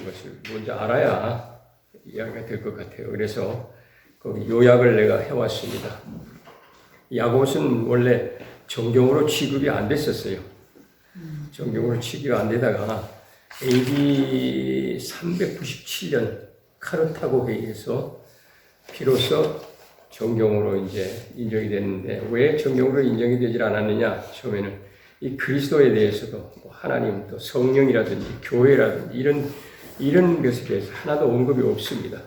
것을 먼저 알아야 이야기가 될 것 같아요. 그래서 거기 요약을 내가 해왔습니다. 야고보서는 원래 정경으로 취급이 안 됐었어요. 정경으로 취급이 안 되다가 AD 397년 카르타고 회의에서 비로소 정경으로 이제 인정이 됐는데, 왜 정경으로 인정이 되질 않았느냐? 처음에는 이 그리스도에 대해서도 뭐 하나님 또 성령이라든지 교회라든지 이런 것에 대해서 하나도 언급이 없습니다.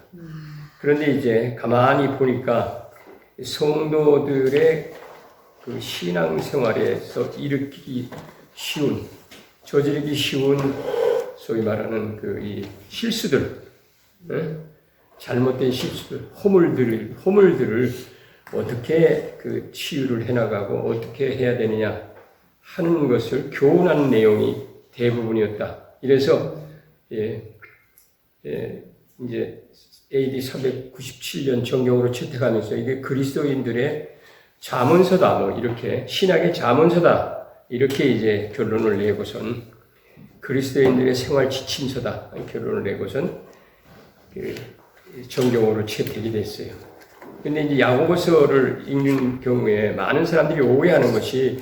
그런데 이제 가만히 보니까 성도들의 그 신앙생활에서 일으키기 쉬운, 저지르기 쉬운 소위 말하는 그 이 실수들, 잘못된 실수들, 허물들을 어떻게 그 치유를 해나가고 어떻게 해야 되느냐 하는 것을 교훈하는 내용이 대부분이었다. 이래서 이제 AD 397년 정경으로 채택하면서 이게 그리스도인들의 잠언서다, 뭐 이렇게 신학의 잠언서다, 이렇게 이제 결론을 내고선 그리스도인들의 생활 지침서다 결론을 내고선 그 정경으로 채택이 됐어요. 근데 이제 야고보서를 읽는 경우에 많은 사람들이 오해하는 것이,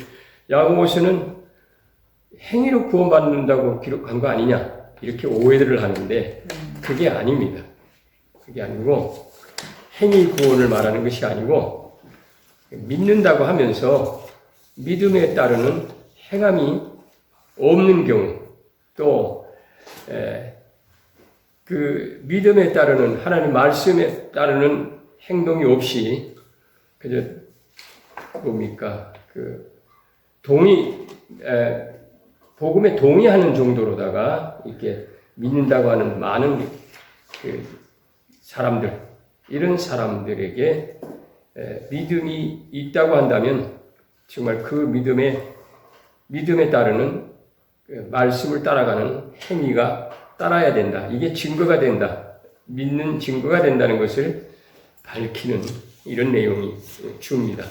야고보서는 행위로 구원받는다고 기록한 거 아니냐, 이렇게 오해들을 하는데 그게 아닙니다. 그게 아니고, 행위 구원을 말하는 것이 아니고, 믿는다고 하면서 믿음에 따르는 행함이 없는 경우, 또 그 믿음에 따르는, 하나님 말씀에 따르는 행동이 없이 그저 뭡니까, 그 복음에 동의하는 정도로다가 이렇게 믿는다고 하는 많은 그 사람들, 이런 사람들에게 믿음이 있다고 한다면 정말 그 믿음에 따르는 말씀을 따라가는 행위가 따라야 된다. 이게 증거가 된다. 믿는 증거가 된다는 것을 밝히는 이런 내용이 줍니다.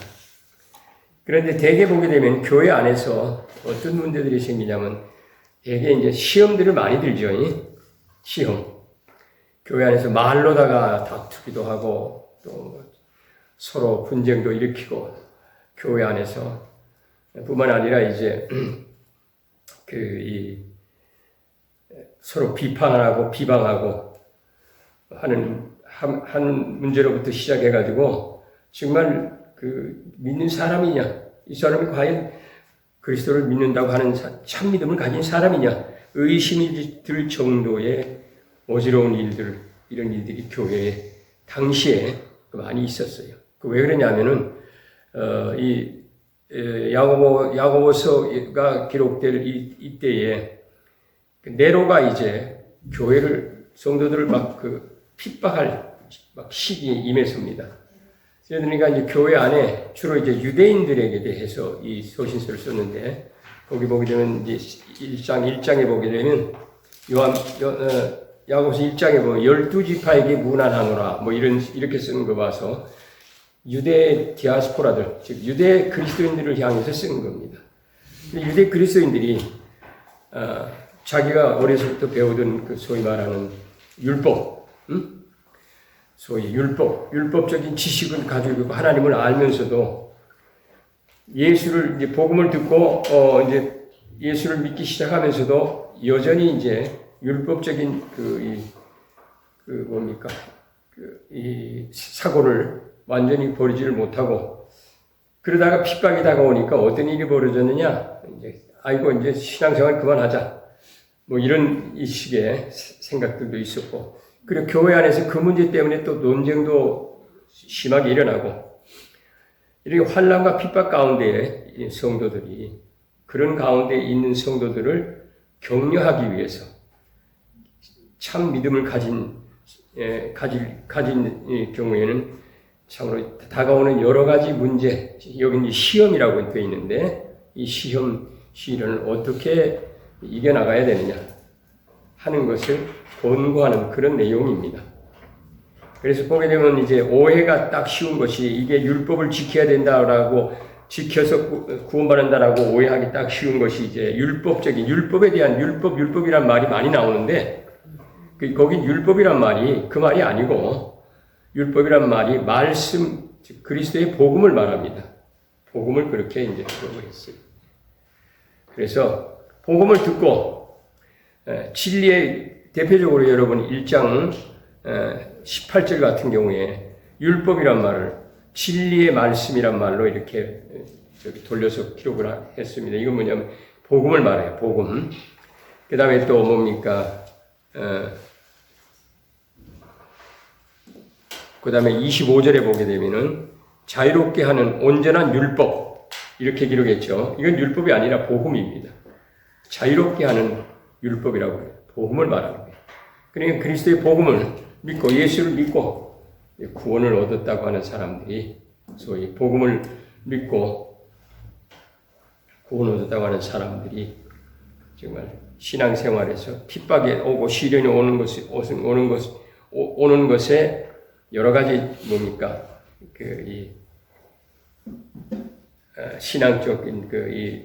그런데 대개 보게 되면 교회 안에서 어떤 문제들이 생기냐면, 대개 이제 시험들을 많이 들죠. 시험. 교회 안에서 말로다가 다투기도 하고, 또 서로 분쟁도 일으키고, 교회 안에서 뿐만 아니라 이제 서로 비판하고 비방하고 하는 한 문제로부터 시작해가지고 정말 그 믿는 사람이냐, 이 사람이 과연 그리스도를 믿는다고 하는 참 믿음을 가진 사람이냐, 의심이 들 정도의 어지러운 일들, 이런 일들이 교회에 당시에 많이 있었어요. 왜 그러냐면은 야고보서가 기록될 이때에 네로가 이제 교회를, 성도들을 막 핍박할 막 시기에 임했습니다. 그러니까 이제 교회 안에 주로 이제 유대인들에게 대해서 이 소신서를 썼는데, 거기 보게 되면 이제 1장에 보게 되면 야고보서 1장에 보면 12지파에게 문안하노라 뭐 이렇게 쓰는 거 봐서 유대 디아스포라들, 즉 유대 그리스도인들을 향해서 쓰는 겁니다. 근데 유대 그리스도인들이 자기가 어려서부터 배우던 그 소위 말하는 율법, 소위 율법적인 지식을 가지고 있고 하나님을 알면서도 예수를 이제 복음을 듣고 이제 예수를 믿기 시작하면서도 여전히 이제 율법적인 이 사고를 완전히 버리지를 못하고, 그러다가 핍박이 다가오니까 어떤 일이 벌어졌느냐, 이제 신앙생활 그만하자, 뭐 이런 이 식의 생각들도 있었고, 그리고 교회 안에서 그 문제 때문에 또 논쟁도 심하게 일어나고, 이렇게 환난과 핍박 가운데 성도들이, 그런 가운데 있는 성도들을 격려하기 위해서 참 믿음을 가진 경우에는 참으로 다가오는 여러 가지 문제, 여기 시험이라고 되어 있는데, 이 시련을 어떻게 이겨나가야 되느냐 하는 것을 권고하는 그런 내용입니다. 그래서 보게 되면 이제 오해가 딱 쉬운 것이, 이게 율법을 지켜야 된다라고, 지켜서 구원받는다라고 오해하기 딱 쉬운 것이, 이제 율법에 대한 율법이란 말이 많이 나오는데, 거기 율법이란 말이 그 말이 아니고 율법이란 말이 말씀, 즉 그리스도의 복음을 말합니다. 복음을 그렇게 이제 기록을 했어요. 그래서 복음을 듣고 진리의 대표적으로 여러분 1장 18절 같은 경우에 율법이란 말을 진리의 말씀이란 말로 이렇게 돌려서 기록을 했습니다. 이건 뭐냐면 복음을 말해요. 복음. 그 다음에 또 뭡니까? 그 다음에 25절에 보게 되면은 자유롭게 하는 온전한 율법 이렇게 기록했죠. 이건 율법이 아니라 복음입니다. 자유롭게 하는 율법이라고 해요. 복음을 말하는 거예요. 그러니까 그리스도의 복음을 믿고 예수를 믿고 구원을 얻었다고 하는 사람들이 소위 복음을 믿고 구원을 얻었다고 하는 사람들이 정말 신앙생활에서 핍박이 오고 시련이 오는 것에 여러 가지 뭡니까 신앙적인 이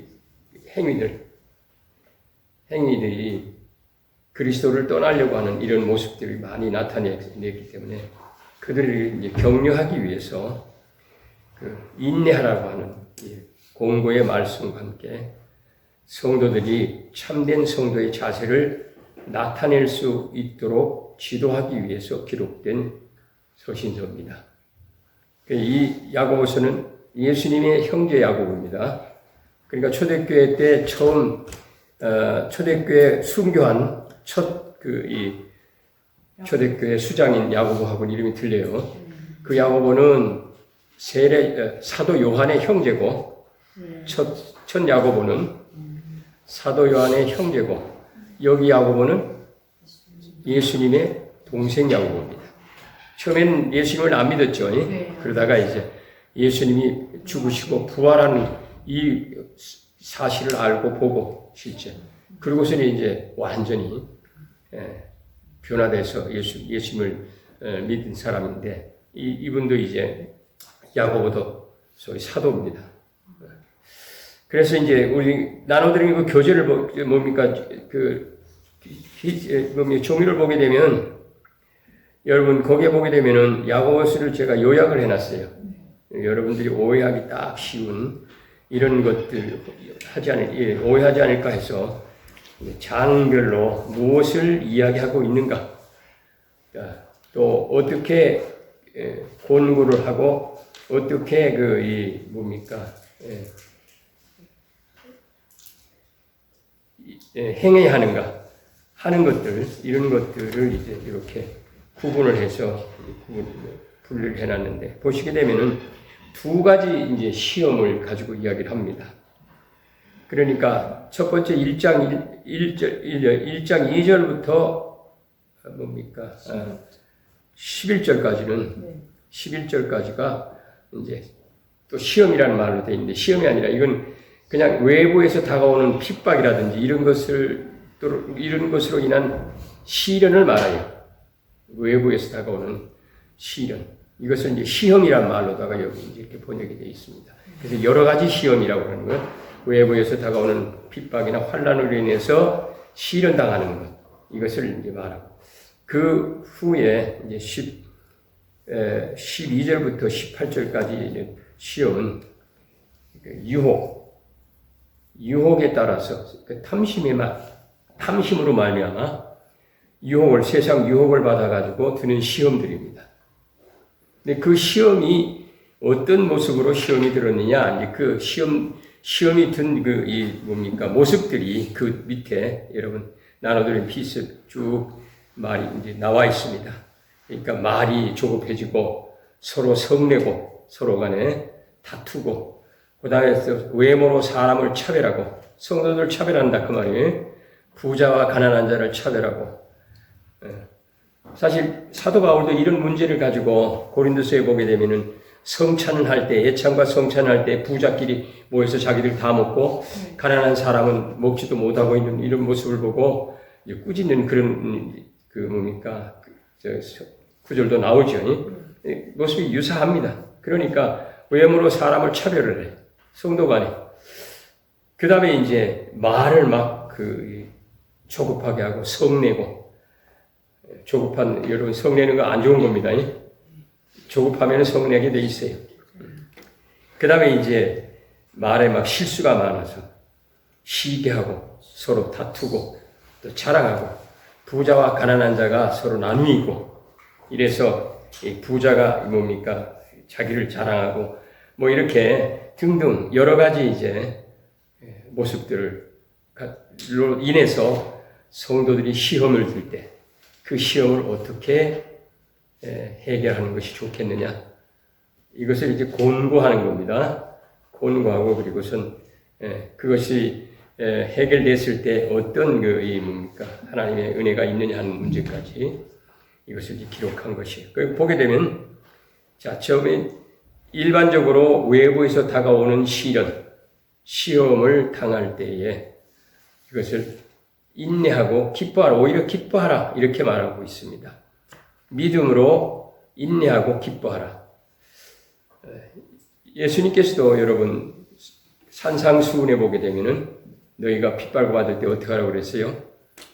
행위들이 그리스도를 떠나려고 하는 이런 모습들이 많이 나타냈기 때문에 그들을 이제 격려하기 위해서 인내하라고 하는 공고의 말씀과 함께 성도들이 참된 성도의 자세를 나타낼 수 있도록 지도하기 위해서 기록된 서신서입니다. 이 야고보서는 예수님의 형제 야고보입니다. 그러니까 초대교회 때 처음 초대교회 순교한 첫 초대교회 수장인 야고보하고는 이름이 틀려요. 그 야고보는 사도 요한의 형제고 첫 야고보는 사도 요한의 형제고 여기 야고보는 예수님의 동생 야고보입니다. 처음엔 예수님을 안 믿었죠. 그러다가 이제 예수님이 죽으시고 부활하는 이 사실을 알고 보고 실제 그리고서는 이제 완전히 변화돼서 예수님을 믿은 사람인데 이분도 이제 야고보도 소위 사도입니다. 그래서 이제 우리 나눠드린 그 교재를 뭡니까 종이를 보게 되면 여러분 거기에 보게 되면은 야고보서를 제가 요약을 해놨어요. 여러분들이 오해하기 딱 쉬운 이런 것들 오해하지 않을까 해서 장별로 무엇을 이야기하고 있는가, 또 어떻게 권고를 하고 어떻게 행해야 하는가 하는 것들 이런 것들을 이제 이렇게 구분을 해서 분류를 해놨는데 보시게 되면은 두 가지 이제 시험을 가지고 이야기를 합니다. 그러니까 첫 번째 1장 2절부터 뭡니까? 11절까지가 이제 또 시험이라는 말로 되어 있는데 시험이 아니라 이건 그냥 외부에서 다가오는 핍박이라든지 이런 것으로 인한 시련을 말해요. 외부에서 다가오는 시련. 이것을 이제 시험이란 말로다가 여기 이제 이렇게 번역이 되어 있습니다. 그래서 여러 가지 시험이라고 하는 것, 외부에서 다가오는 핍박이나 환난으로 인해서 시련당하는 것, 이것을 이제 말하고 그 후에 이제 12절부터 18절까지 이제 시험은 유혹에 따라서 탐심으로 말미암아 세상 유혹을 받아가지고 드는 시험들입니다. 근데 그 시험이 어떤 모습으로 시험이 들었느냐, 이제 그 시험이 든 모습들이 그 밑에 여러분 나눠드린 피스 쭉 말이 이제 나와 있습니다. 그러니까 말이 조급해지고 서로 성내고 서로 간에 다투고 그 다음에 외모로 사람을 차별하고 성도들 차별한다 그 말이에요. 부자와 가난한 자를 차별하고 사실 사도 바울도 이런 문제를 가지고 고린도서에 보게 되면은 성찬을 할 때 예찬과 성찬을 할 때 부자끼리 모여서 자기들 다 먹고 가난한 사람은 먹지도 못하고 있는 이런 모습을 보고 이제 꾸짖는 그런 구절도 나오죠. 모습이 유사합니다. 그러니까 외모로 사람을 차별을 해. 성도 간에. 그 다음에 이제 말을 막 조급하게 하고 성내고 조급한, 여러분, 성내는 거 안 좋은 겁니다. 조급하면 성내게 돼 있어요. 그 다음에 이제 말에 막 실수가 많아서 시기하고 서로 다투고 또 자랑하고 부자와 가난한 자가 서로 나누이고 이래서 이 부자가 뭡니까? 자기를 자랑하고 뭐 이렇게 등등 여러 가지 이제 모습들로 인해서 성도들이 시험을 들 때 그 시험을 어떻게 해결하는 것이 좋겠느냐. 이것을 이제 권고하는 겁니다. 권고하고 그리고선 그것이 해결됐을 때 어떤 뭡니까? 하나님의 은혜가 있느냐 하는 문제까지 이것을 이제 기록한 것이에요. 보게 되면 자, 처음에 일반적으로 외부에서 다가오는 시험을 당할 때에 이것을 인내하고 기뻐하라, 오히려 기뻐하라 이렇게 말하고 있습니다. 믿음으로 인내하고 기뻐하라. 예수님께서도 여러분 산상수훈에 보게 되면은 너희가 핍박을 받을 때 어떻게 하라고 그랬어요?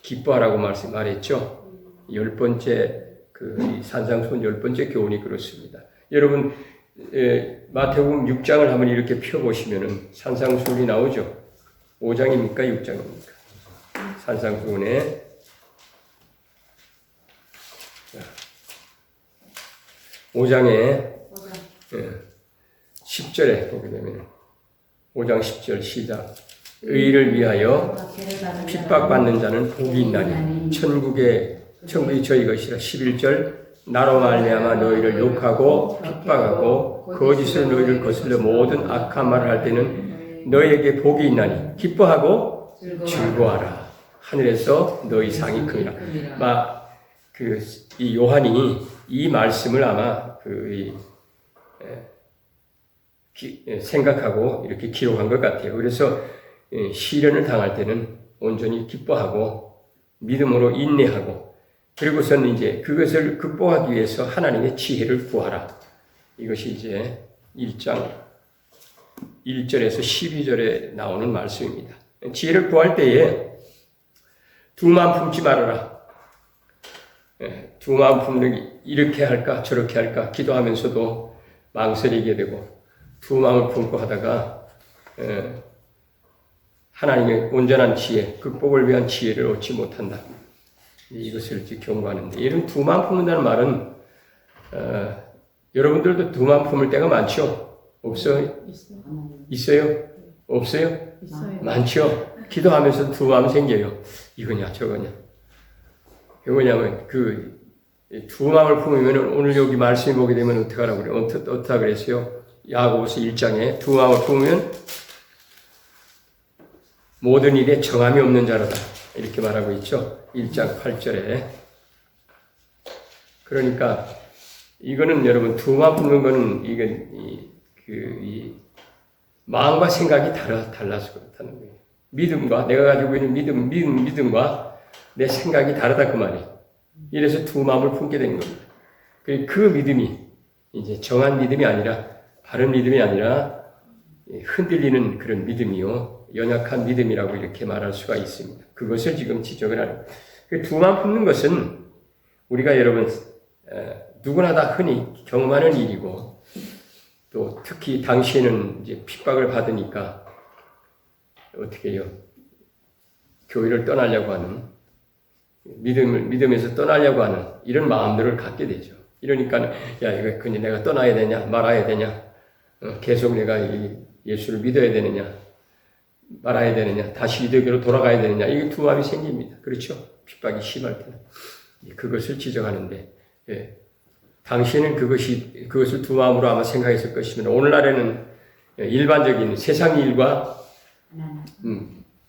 기뻐하라고 말했죠. 10번째 산상수훈 10번째 교훈이 그렇습니다. 여러분 마태복음 6장을 한번 이렇게 펴보시면은 산상수훈이 나오죠. 5장입니까? 6장입니까? 산상수훈에 5장에 10절에 보게 되면 5장 10절 시작. 의를 위하여 핍박받는 자는 복이 있나니 천국이 저희 것이라. 11절 나로 말미암아 너희를 욕하고 핍박하고 거짓으로 너희를 거슬러 모든 악한 말을 할 때는 너희에게 복이 있나니 기뻐하고 즐거워하라. 하늘에서 너희 상이 크니라. 이 요한이 이 말씀을 아마 생각하고 이렇게 기록한 것 같아요. 그래서 시련을 당할 때는 온전히 기뻐하고 믿음으로 인내하고 그리고선 이제 그것을 극복하기 위해서 하나님의 지혜를 구하라. 이것이 이제 1장 1절에서 12절에 나오는 말씀입니다. 지혜를 구할 때에 두 마음 품지 말아라. 두 마음 품는 이렇게 할까 저렇게 할까 기도하면서도 망설이게 되고 두 마음을 품고 하다가 하나님의 온전한 지혜, 극복을 위한 지혜를 얻지 못한다. 이것을 경고하는데 이런 두 마음 품는다는 말은 여러분들도 두 마음 품을 때가 많죠? 없어요? 있어요? 없어요? 있어요. 많죠? 기도하면서 두 마음 생겨요. 이거냐 저거냐. 왜냐하면 두 마음을 품으면 오늘 여기 말씀이 보게 되면 어떻게 하라고 그래요? 어떻게 그랬어요? 야고보서 1장에 두 마음을 품으면 모든 일에 정함이 없는 자로다. 이렇게 말하고 있죠. 1장 8절에. 그러니까 이거는 여러분 두 마음 품는 거는 이 마음과 생각이 달라서 그렇다는 거예요. 믿음과 내가 가지고 있는 믿음과 내 생각이 다르다 그 말이에요. 이래서 두 마음을 품게 된 겁니다. 그 믿음이 이제 정한 믿음이 아니라 바른 믿음이 아니라 흔들리는 그런 믿음이요. 연약한 믿음이라고 이렇게 말할 수가 있습니다. 그것을 지금 지적을 하는 거예요. 두 마음 품는 것은 우리가 여러분 누구나 다 흔히 경험하는 일이고 또 특히 당시에는 이제 핍박을 받으니까 어떻게 해요? 교회를 떠나려고 하는 믿음에서 떠나려고 하는 이런 마음들을 갖게 되죠. 이러니까 이거 그냥 내가 떠나야 되냐 말아야 되냐 계속 내가 예수를 믿어야 되느냐 말아야 되느냐 다시 이대교로 돌아가야 되느냐 이게 두 마음이 생깁니다. 그렇죠? 핍박이 심할 때는 그것을 지적하는데 당시에는 그것을 두 마음으로 아마 생각했을 것이면 오늘날에는 일반적인 세상 일과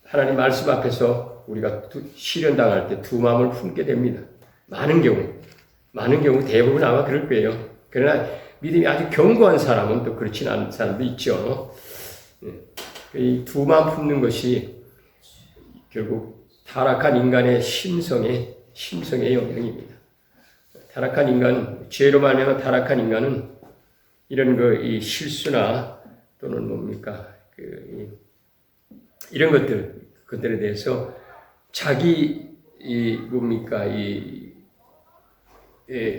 하나님 말씀 앞에서 우리가 시련 당할 때 두 마음을 품게 됩니다. 많은 경우 대부분 아마 그럴 거예요. 그러나 믿음이 아주 견고한 사람은 또 그렇진 않은 사람도 있죠. 이 두 마음 품는 것이 결국 타락한 인간의 심성의 영향입니다. 타락한 인간, 죄로 말미암아 타락한 인간은 이런 이 실수나 또는 뭡니까 이런 것들에 대해서 자기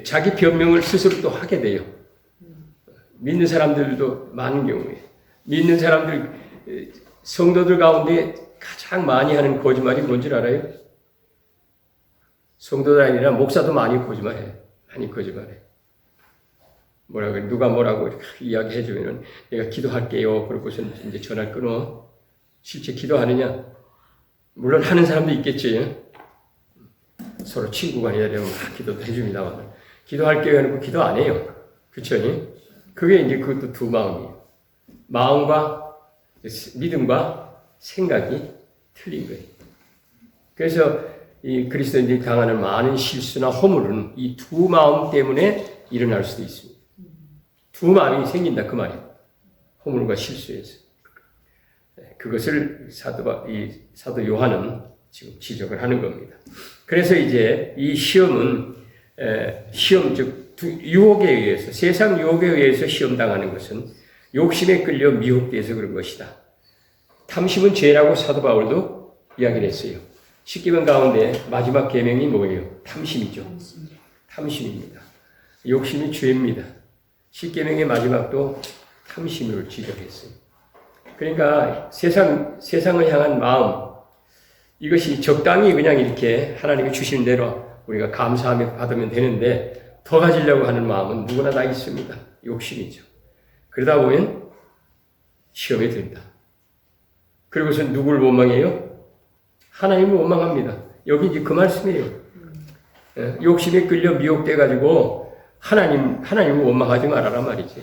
자기 변명을 스스로 또 하게 돼요. 믿는 사람들도 많은 경우에. 믿는 사람들, 성도들 가운데 가장 많이 하는 거짓말이 뭔지 알아요? 성도들 아니라 목사도 많이 거짓말해요. 많이 거짓말해요. 뭐라고, 누가 뭐라고 이야기해주면은 내가 기도할게요. 그러고서 이제 전화를 끊어. 실제 기도하느냐? 물론 하는 사람도 있겠지. 서로 친구가 되면 기도도 해줍니다만. 기도할게요 해놓고 기도 안 해요. 그쵸? 그게 이제 그것도 두 마음이에요. 마음과 믿음과 생각이 틀린 거예요. 그래서 이 그리스도인들이 당하는 많은 실수나 허물은 이 두 마음 때문에 일어날 수도 있습니다. 두 마음이 생긴다 그 말이에요. 허물과 실수에서. 그것을 사도 요한은 지금 지적을 하는 겁니다. 그래서 이제 이 시험은 시험 즉 유혹에 의해서 세상 유혹에 의해서 시험당하는 것은 욕심에 끌려 미혹돼서 그런 것이다. 탐심은 죄라고 사도 바울도 이야기를 했어요. 십계명 가운데 마지막 계명이 뭐예요? 탐심이죠. 탐심입니다. 욕심이 죄입니다. 십계명의 마지막도 탐심으로 지적했어요. 그러니까 세상을 향한 마음, 이것이 적당히 그냥 이렇게 하나님이 주시는 대로 우리가 감사하며 받으면 되는데 더 가지려고 하는 마음은 누구나 다 있습니다. 욕심이죠. 그러다 보면 시험에 든다. 그리고서 누굴 원망해요? 하나님을 원망합니다. 여기 이제 그 말씀이에요. 욕심에 끌려 미혹돼가지고 하나님을 원망하지 말아라 말이지.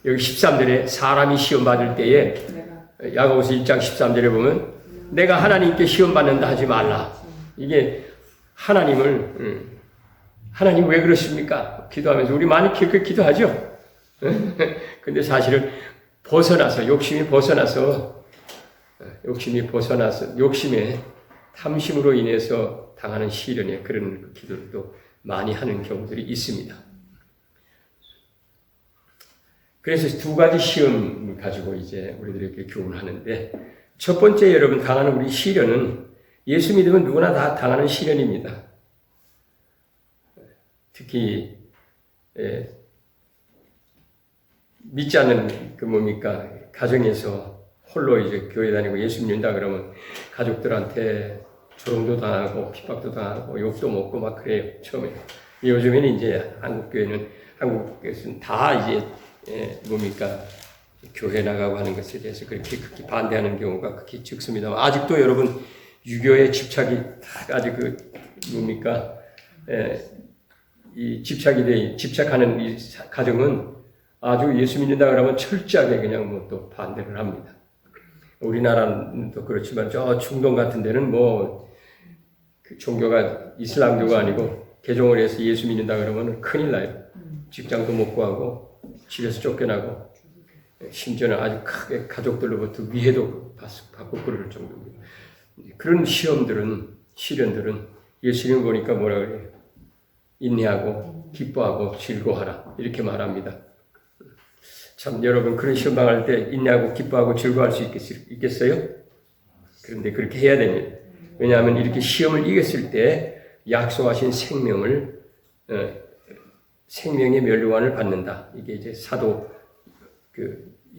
여기 13절에 사람이 시험 받을 때에 야고보서 1장 13절에 보면 내가 하나님께 시험 받는다 하지 말라. 이게 하나님 왜 그러십니까? 기도하면서 우리 많이 그렇게 기도하죠. 근데 사실은 욕심이 벗어나서 욕심에 탐심으로 인해서 당하는 시련에 그런 기도를 또 많이 하는 경우들이 있습니다. 그래서 두 가지 시험을 가지고 이제 우리들에게 교훈하는데, 첫 번째 여러분 당하는 우리 시련은 예수 믿으면 누구나 다 당하는 시련입니다. 특히 믿지 않는 가정에서 홀로 이제 교회 다니고 예수 믿는다 그러면 가족들한테 조롱도 당하고 핍박도 당하고 욕도 먹고 막 그래요. 처음에. 요즘에는 이제 한국에서는 다 이제 교회 나가고 하는 것에 대해서 그렇게 반대하는 경우가 극히 적습니다만, 아직도 여러분 유교의 집착이 아주 이 집착하는 이 가정은 아주 예수 믿는다 그러면 철저하게 그냥 또 반대를 합니다. 우리나라는 또 그렇지만 저 중동 같은 데는 그 종교가 이슬람교가 아니고 개종을 해서 예수 믿는다 그러면 큰일 나요. 직장도 못 구하고 집에서 쫓겨나고 심지어는 아주 크게 가족들로부터 위해도 받고 그럴 정도입니다. 그런 시련들은 예수님 보니까 뭐라 그래요? 인내하고 기뻐하고 즐거워하라 이렇게 말합니다. 참 여러분 그런 시험 당할 때 인내하고 기뻐하고 즐거워할 수 있겠어요? 그런데 그렇게 해야 됩니다. 왜냐하면 이렇게 시험을 이겼을 때 약속하신 생명의 면류관을 받는다. 이게 이제 사도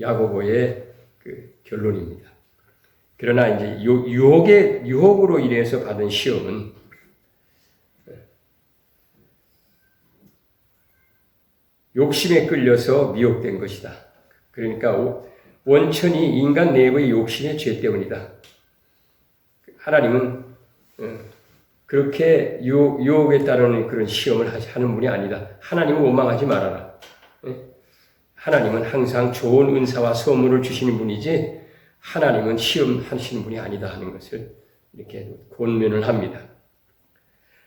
야고보의 결론입니다. 그러나 이제 유혹으로 인해서 받은 시험은 욕심에 끌려서 미혹된 것이다. 그러니까 원천이 인간 내부의 욕심의 죄 때문이다. 하나님은 그렇게 유혹에 따르는 그런 시험을 하는 분이 아니다. 하나님을 원망하지 말아라. 하나님은 항상 좋은 은사와 선물을 주시는 분이지 하나님은 시험하시는 분이 아니다 하는 것을 이렇게 권면을 합니다.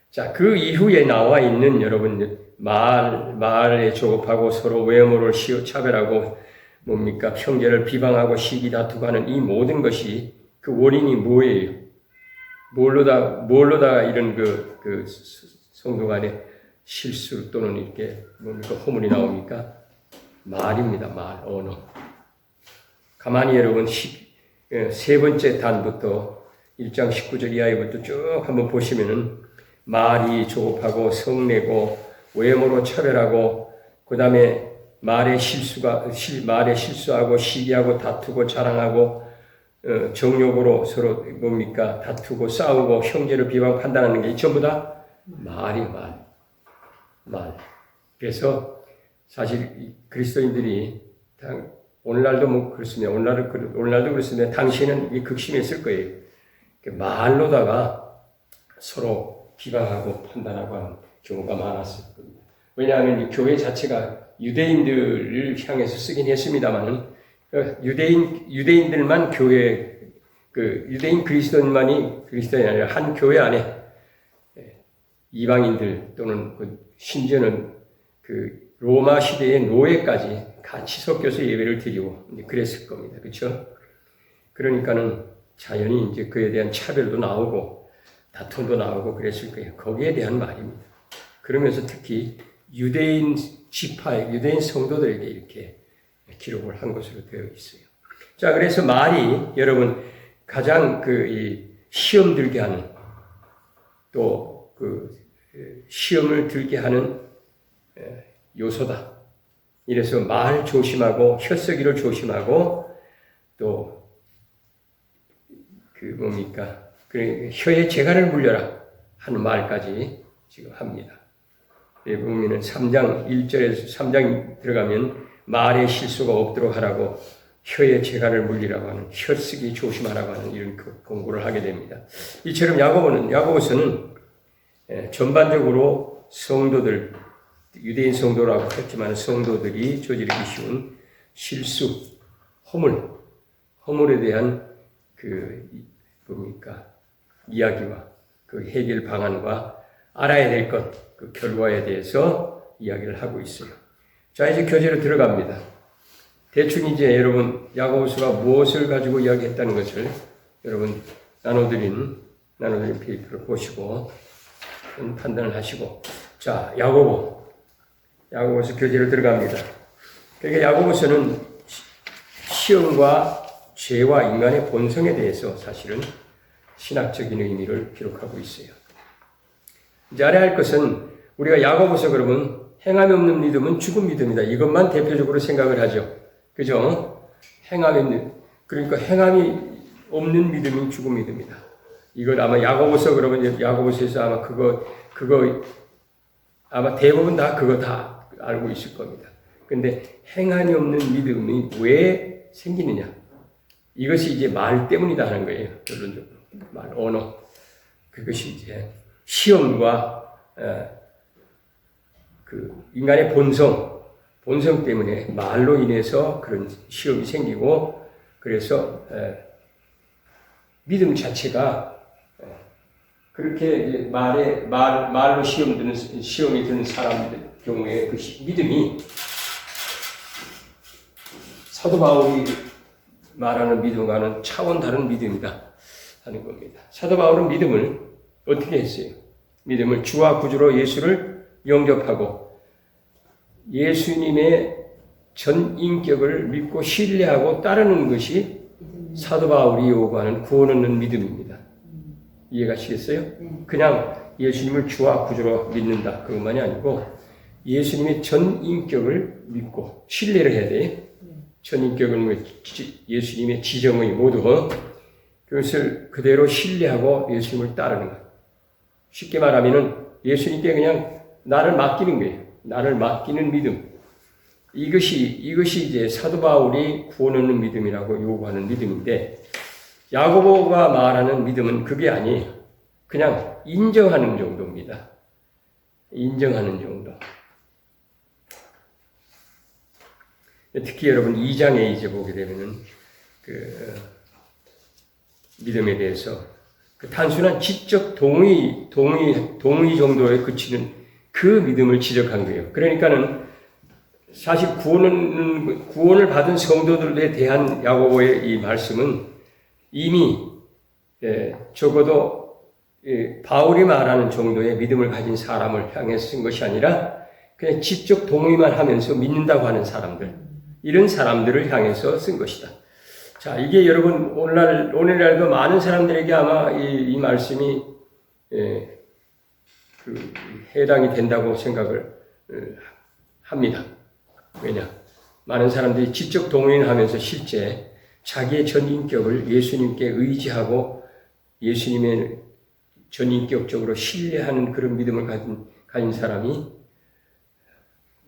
자, 그 이후에 나와 있는 여러분 말에 조급하고 서로 외모를 차별하고 형제를 비방하고 시기 다투고 하는 이 모든 것이 그 원인이 뭐예요? 뭘로다 이런 성도 간의 실수 또는 이렇게 허물이 나옵니까? 말입니다. 언어. 가만히 여러분 세 번째 단부터 1장 19절 이하부터 쭉 한번 보시면은 말이 조급하고 성내고 외모로 차별하고 그 다음에 말에 실수하고 시기하고 다투고 자랑하고 정욕으로 서로 뭡니까 다투고 싸우고 형제를 비방 판단하는 게 전부 다 말이에요. 말. 그래서 사실 그리스도인들이 오늘날도 뭐 그렇습니다. 오늘날도 그렇습니다. 당시에는 이 극심했을 거예요. 말로다가 서로 비방하고 판단하고 하는 경우가 많았을 겁니다. 왜냐하면 이 교회 자체가 유대인들을 향해서 쓰긴 했습니다만은 유대인들만 교회 유대인 그리스도인만이 그리스도인이 아니라 한 교회 안에 이방인들 또는 심지어는 로마 시대의 노예까지 같이 섞여서 예배를 드리고 그랬을 겁니다. 그렇죠? 그러니까는 자연히 이제 그에 대한 차별도 나오고 다툼도 나오고 그랬을 거예요. 거기에 대한 말입니다. 그러면서 특히 유대인 지파의 유대인 성도들에게 이렇게 기록을 한 것으로 되어 있어요. 자, 그래서 말이 여러분 가장 시험 들게 하는 또 시험을 들게 하는 요소다. 이래서 말 조심하고 혀쓰기를 조심하고 또 혀에 재갈을 물려라 하는 말까지 지금 합니다. 보면은 3장 1절에서 3장 들어가면 말에 실수가 없도록 하라고 혀에 재갈을 물리라고 하는 혀쓰기 조심하라고 하는 이런 공부를 하게 됩니다. 이처럼 야고보서는 전반적으로 성도들 유대인 성도라고 했지만 성도들이 저지르기 쉬운 실수, 허물에 대한 이야기와 해결 방안과 알아야 될 것, 결과에 대해서 이야기를 하고 있어요. 자, 이제 교재로 들어갑니다. 대충 이제 여러분 야고보서가 무엇을 가지고 이야기했다는 것을 여러분 나눠드린 페이퍼를 보시고 판단을 하시고, 자, 야고보서 교재로 들어갑니다. 그러니까 야고보서는 시험과 죄와 인간의 본성에 대해서 사실은 신학적인 의미를 기록하고 있어요. 이제 알아야 할 것은 우리가 야고보서 그러면 행함이 없는 믿음은 죽은 믿음이다. 이것만 대표적으로 생각을 하죠. 그죠? 그러니까 행함이 없는 믿음이 죽은 믿음이다. 이건 아마 야고보서 그러면 야고보서에서 아마 그거 아마 대부분 다 그거 다 알고 있을 겁니다. 근데 행함이 없는 믿음이 왜 생기느냐? 이것이 이제 말 때문이다 하는 거예요. 결론적으로. 언어. 그것이 이제 시험과 인간의 본성 때문에 말로 인해서 그런 시험이 생기고, 그래서 믿음 자체가 그렇게 말로 시험이 드는 사람들 경우에 그 믿음이 사도 바울이 말하는 믿음과는 차원 다른 믿음이다 하는 겁니다. 사도 바울은 믿음을 어떻게 했어요? 믿음을 주와 구주로 예수를 영접하고 예수님의 전 인격을 믿고 신뢰하고 따르는 것이 사도 바울이 요구하는 구원 얻는 믿음입니다. 이해가시겠어요? 그냥 예수님을 주와 구주로 믿는다 그것만이 아니고 예수님의 전 인격을 믿고 신뢰를 해야 돼. 전 인격은 예수님의 지정의 모두 그것을 그대로 신뢰하고 예수님을 따르는 것. 쉽게 말하면은 예수님께 그냥 나를 맡기는 거예요. 나를 맡기는 믿음. 이것이 이제 사도 바울이 구원 얻는 믿음이라고 요구하는 믿음인데, 야고보가 말하는 믿음은 그게 아니에요. 그냥 인정하는 정도입니다. 인정하는 정도. 특히 여러분 2장에 이제 보게 되면은 믿음에 대해서 단순한 지적 동의 정도에 그치는 그 믿음을 지적한 거예요. 그러니까는 사실 구원을 받은 성도들에 대한 야고보의 이 말씀은 이미 적어도 바울이 말하는 정도의 믿음을 가진 사람을 향해서 쓴 것이 아니라 그냥 지적 동의만 하면서 믿는다고 하는 사람들, 이런 사람들을 향해서 쓴 것이다. 자, 이게 여러분 오늘날도 많은 사람들에게 아마 이 말씀이 해당이 된다고 생각을 합니다. 왜냐? 많은 사람들이 지적 동의하면서 실제 자기의 전 인격을 예수님께 의지하고 예수님의 전 인격적으로 신뢰하는 그런 믿음을 가진 사람이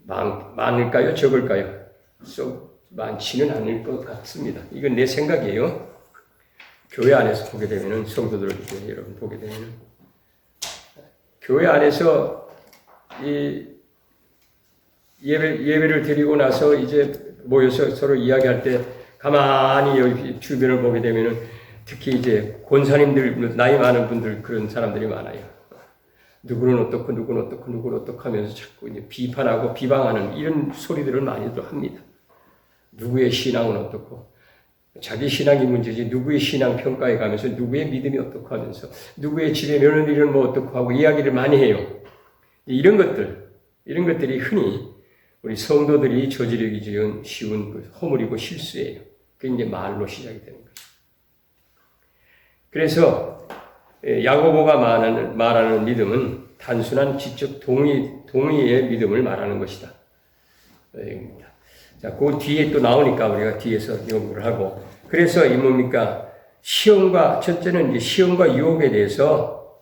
많을까요? 적을까요? 썩 많지는 않을 것 같습니다. 이건 내 생각이에요. 교회 안에서 보게 되면은, 성도들 여러분 보게 되면은, 교회 안에서 이 예배를 드리고 나서 이제 모여서 서로 이야기할 때 가만히 여기 주변을 보게 되면은, 특히 이제 권사님들, 나이 많은 분들, 그런 사람들이 많아요. 누구는 어떻고, 누구는 어떻고, 누구는 어떻고 하면서 자꾸 이제 비판하고 비방하는 이런 소리들을 많이들 합니다. 누구의 신앙은 어떻고, 자기 신앙이 문제지 누구의 신앙 평가에 가면서 누구의 믿음이 어떻고 하면서 누구의 집에 며느리는 뭐 어떻고 하고 이야기를 많이 해요. 이런 것들이 흔히 우리 성도들이 저지르기 쉬운 허물이고 실수예요. 그게 이제 말로 시작이 되는 거예요. 그래서 야고보가 말하는 믿음은 단순한 지적 동의의 믿음을 말하는 것이다. 자, 그 뒤에 또 나오니까 우리가 뒤에서 연구를 하고, 그래서 이 뭡니까? 첫째는 이제 시험과 유혹에 대해서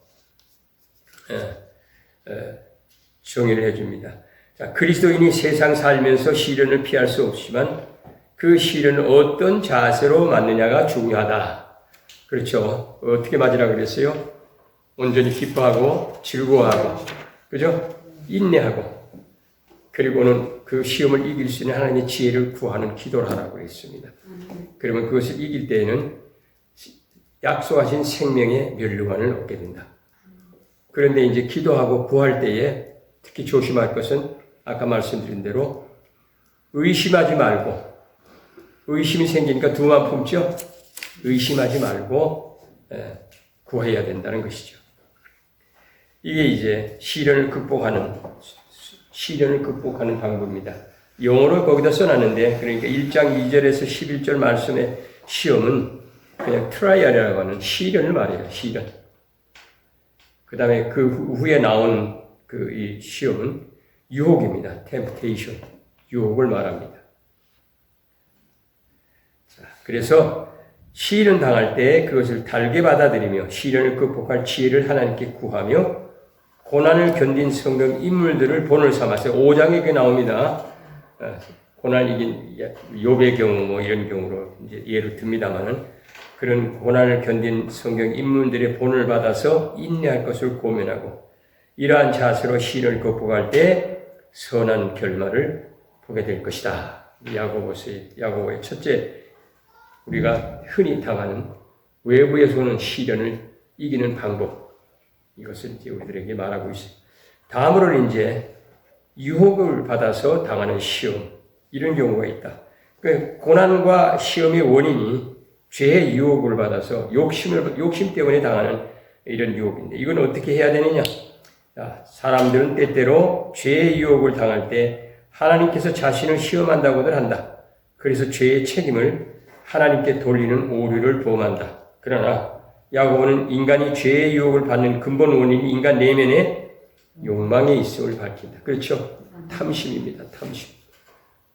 정의를 해줍니다. 자, 그리스도인이 세상 살면서 시련을 피할 수 없지만 그 시련을 어떤 자세로 맞느냐가 중요하다. 그렇죠? 어떻게 맞으라 그랬어요? 온전히 기뻐하고 즐거워하고, 그죠? 인내하고, 그리고는 그 시험을 이길 수 있는 하나님의 지혜를 구하는 기도를 하라고 했습니다. 그러면 그것을 이길 때에는 약속하신 생명의 면류관을 얻게 된다. 그런데 이제 기도하고 구할 때에 특히 조심할 것은 아까 말씀드린 대로 의심하지 말고, 의심이 생기니까 두만 품죠? 의심하지 말고 구해야 된다는 것이죠. 이게 이제 시련을 극복하는 방법입니다. 영어로 거기다 써놨는데, 그러니까 1장 2절에서 11절 말씀의 시험은 그냥 트라이얼이라고 하는 시련을 말해요. 시련. 그 다음에 그 후에 나온 이 시험은 유혹입니다. temptation. 유혹을 말합니다. 자, 그래서 시련 당할 때 그것을 달게 받아들이며 시련을 극복할 지혜를 하나님께 구하며 고난을 견딘 성경 인물들을 본을 삼아서 5장에 나옵니다. 고난 이긴 욥의 경우 뭐 이런 경우로 이제 예를 듭니다만은, 그런 고난을 견딘 성경 인물들의 본을 받아서 인내할 것을 고민하고 이러한 자세로 시련을 극복할 때 선한 결말을 보게 될 것이다. 야고보의 첫째, 우리가 흔히 당하는 외부에서 오는 시련을 이기는 방법, 이것을 이제 우리들에게 말하고 있습니다. 다음으로는 이제 유혹을 받아서 당하는 시험, 이런 경우가 있다. 그 고난과 시험의 원인이 죄의 유혹을 받아서 욕심 때문에 당하는 이런 유혹인데, 이건 어떻게 해야 되느냐? 사람들은 때때로 죄의 유혹을 당할 때 하나님께서 자신을 시험한다고들 한다. 그래서 죄의 책임을 하나님께 돌리는 오류를 범한다. 그러나 야고보는 인간이 죄의 유혹을 받는 근본 원인이 인간 내면의 욕망에 있음을 밝힌다. 그렇죠? 탐심입니다.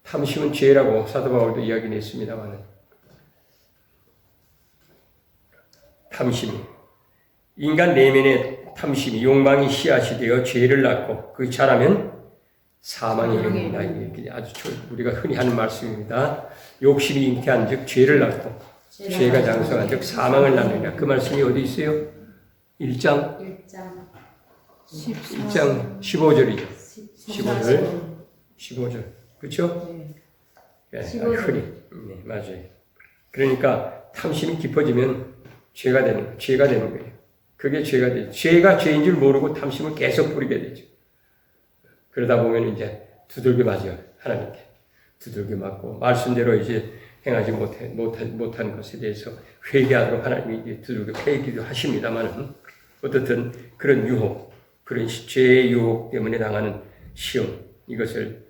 탐심은 죄라고 사도 바울도 이야기를 했습니다만, 탐심이 인간 내면의 탐심이 욕망이 씨앗이 되어 죄를 낳고 그 자라면 사망에 이릅니다. 이게 아주 우리가 흔히 하는 말씀입니다. 욕심이 잉태한 즉 죄를 낳고 죄가 장성한 즉 사망을 낳느니라. 그 말씀이 어디 있어요? 1장 15절이죠. 15절. 그렇죠? 네, 흔히. 네, 맞아요. 그러니까 탐심이 깊어지면 죄가 되는 거예요. 그게 죄가 되죠. 죄가 죄인 줄 모르고 탐심을 계속 부리게 되죠. 그러다 보면 이제 두들겨 맞아요. 하나님께. 두들겨 맞고, 말씀대로 이제 행하지 못한 것에 대해서 회개하도록 하나님이 이제 두들겨 패기도 하십니다만, 어떻든 그런 유혹, 그런 죄의 유혹 때문에 당하는 시험, 이것을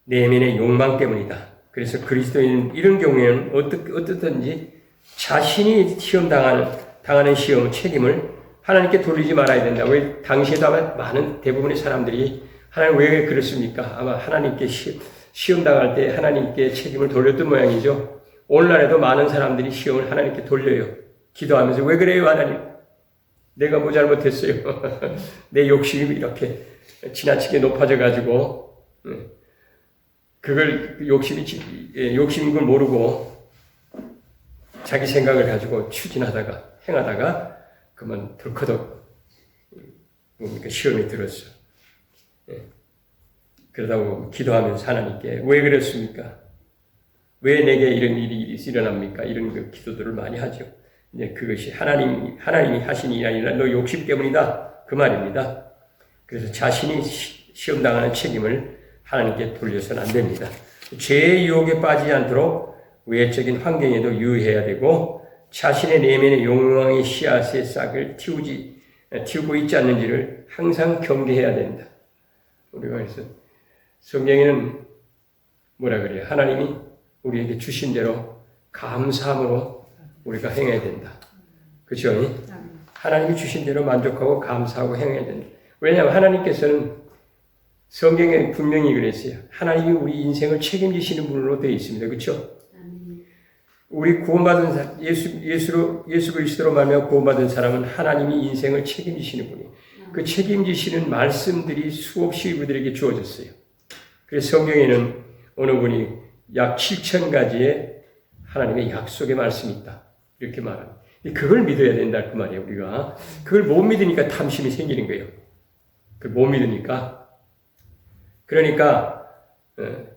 내면의 욕망 때문이다. 그래서 그리스도인은 이런 경우에는 어떻든지 자신이 당하는 시험 책임을 하나님께 돌리지 말아야 된다. 왜 당시에도 아마 많은 대부분의 사람들이 하나님 왜 그렇습니까? 아마 하나님께 시험 당할 때 하나님께 책임을 돌렸던 모양이죠. 오늘날에도 많은 사람들이 시험을 하나님께 돌려요. 기도하면서 왜 그래요 하나님? 내가 뭐 잘못했어요? 내 욕심이 이렇게 지나치게 높아져 가지고 그걸 욕심인 걸 모르고 자기 생각을 가지고 추진하다가 행하다가 그만 덜커덕 뭡니까 시험에 들었어. 그러다가 기도하면서 하나님께 왜 그랬습니까? 왜 내게 이런 일이 일어납니까? 이런 그 기도들을 많이 하죠. 이제 그것이 하나님이 하신 일이 아니라 너 욕심 때문이다. 그 말입니다. 그래서 자신이 시험당하는 책임을 하나님께 돌려서는 안 됩니다. 죄의 유혹에 빠지지 않도록 외적인 환경에도 유의해야 되고 자신의 내면의 욕망의 씨앗의 싹을 틔우고 있지 않는지를 항상 경계해야 된다. 우리가 그래서 성경에는 뭐라 그래요? 하나님이 우리에게 주신 대로 감사함으로 우리가 행해야 된다. 그렇죠? 하나님이 주신 대로 만족하고 감사하고 행해야 된다. 왜냐하면 하나님께서는 성경에 분명히 그랬어요. 하나님이 우리 인생을 책임지시는 분으로 되어 있습니다. 그렇죠? 우리 구원받은 사람, 예수 그리스도로 말미암아 구원받은 사람은 하나님이 인생을 책임지시는 분이에요. 그 책임지시는 말씀들이 수없이 우리들에게 주어졌어요. 그래서 성경에는 어느 분이 약 7,000가지의 하나님의 약속의 말씀이 있다. 이렇게 말합니다. 그걸 믿어야 된다. 그 말이에요, 우리가. 그걸 못 믿으니까 탐심이 생기는 거예요. 그걸 못 믿으니까. 그러니까,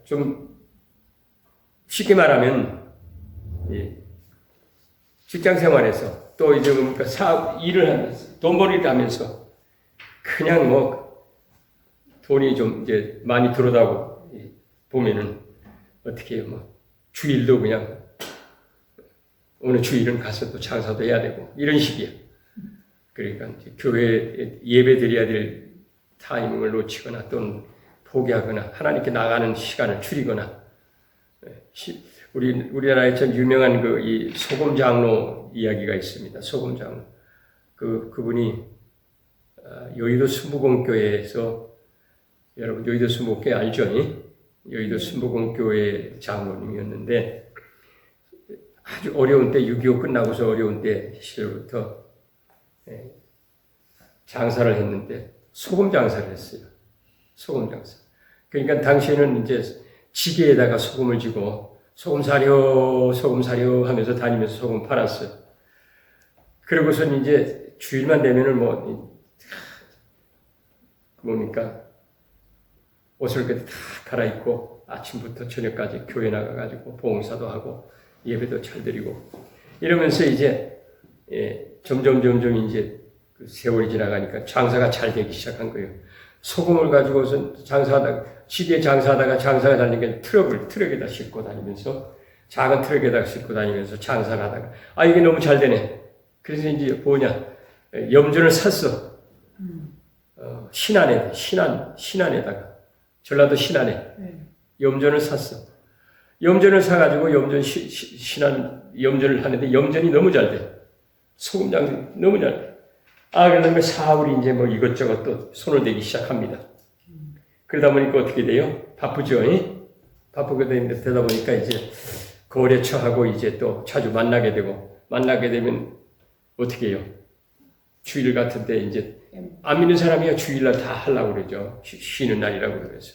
좀 쉽게 말하면, 직장 생활에서 또 이제 뭡니까 일을 하면서 돈벌이를 하면서 그냥 뭐 돈이 좀 이제 많이 들어오다고 보면은 어떻게 해요? 뭐 주일도 그냥 오늘 주일은 가서 또 장사도 해야 되고 이런 식이야. 그러니까 이제 교회 예배 드려야 될 타이밍을 놓치거나 또는 포기하거나 하나님께 나가는 시간을 줄이거나 우리나라에 참 유명한 이 소금 장로 이야기가 있습니다. 소금 장로. 그분이 여의도 순복음교회에서 여러분 여의도 순복음교회 알죠? 여의도 순복음교회 장로님이었는데 아주 어려운 때 6.25 끝나고서 어려운 때 시절부터 장사를 했는데 소금 장사를 했어요. 소금 장사. 그러니까 당시에는 이제 지게에다가 소금을 지고 소금 사려 하면서 다니면서 소금 팔았어요. 그러고선 이제 주일만 되면은 뭡니까? 옷을 그때 다 갈아입고 아침부터 저녁까지 교회 나가가지고 봉사도 하고 예배도 잘 드리고 이러면서 이제 점점 이제 그 세월이 지나가니까 장사가 잘 되기 시작한 거예요. 소금을 가지고서 시계 장사하다가 장사가 잘 되니까 트럭에다 싣고 다니면서 작은 트럭에다 싣고 다니면서 장사를 하다가 이게 너무 잘 되네. 그래서 이제 염전을 샀어. 신안에다가 전라도 신안에 염전을 샀어. 염전을 사가지고 염전을 하는데 염전이 너무 잘 돼. 소금 장사 너무 잘 돼. 그러면 사울이 이제 이것저것 또 손을 대기 시작합니다. 그러다 보니까 어떻게 돼요? 바쁘죠? 바쁘게 되다 보니까 이제 거래처하고 이제 또 자주 만나게 되면 어떻게 해요? 주일 같은 때 이제 안 믿는 사람이야 주일날 다 하려고 그러죠. 쉬는 날이라고 그래서.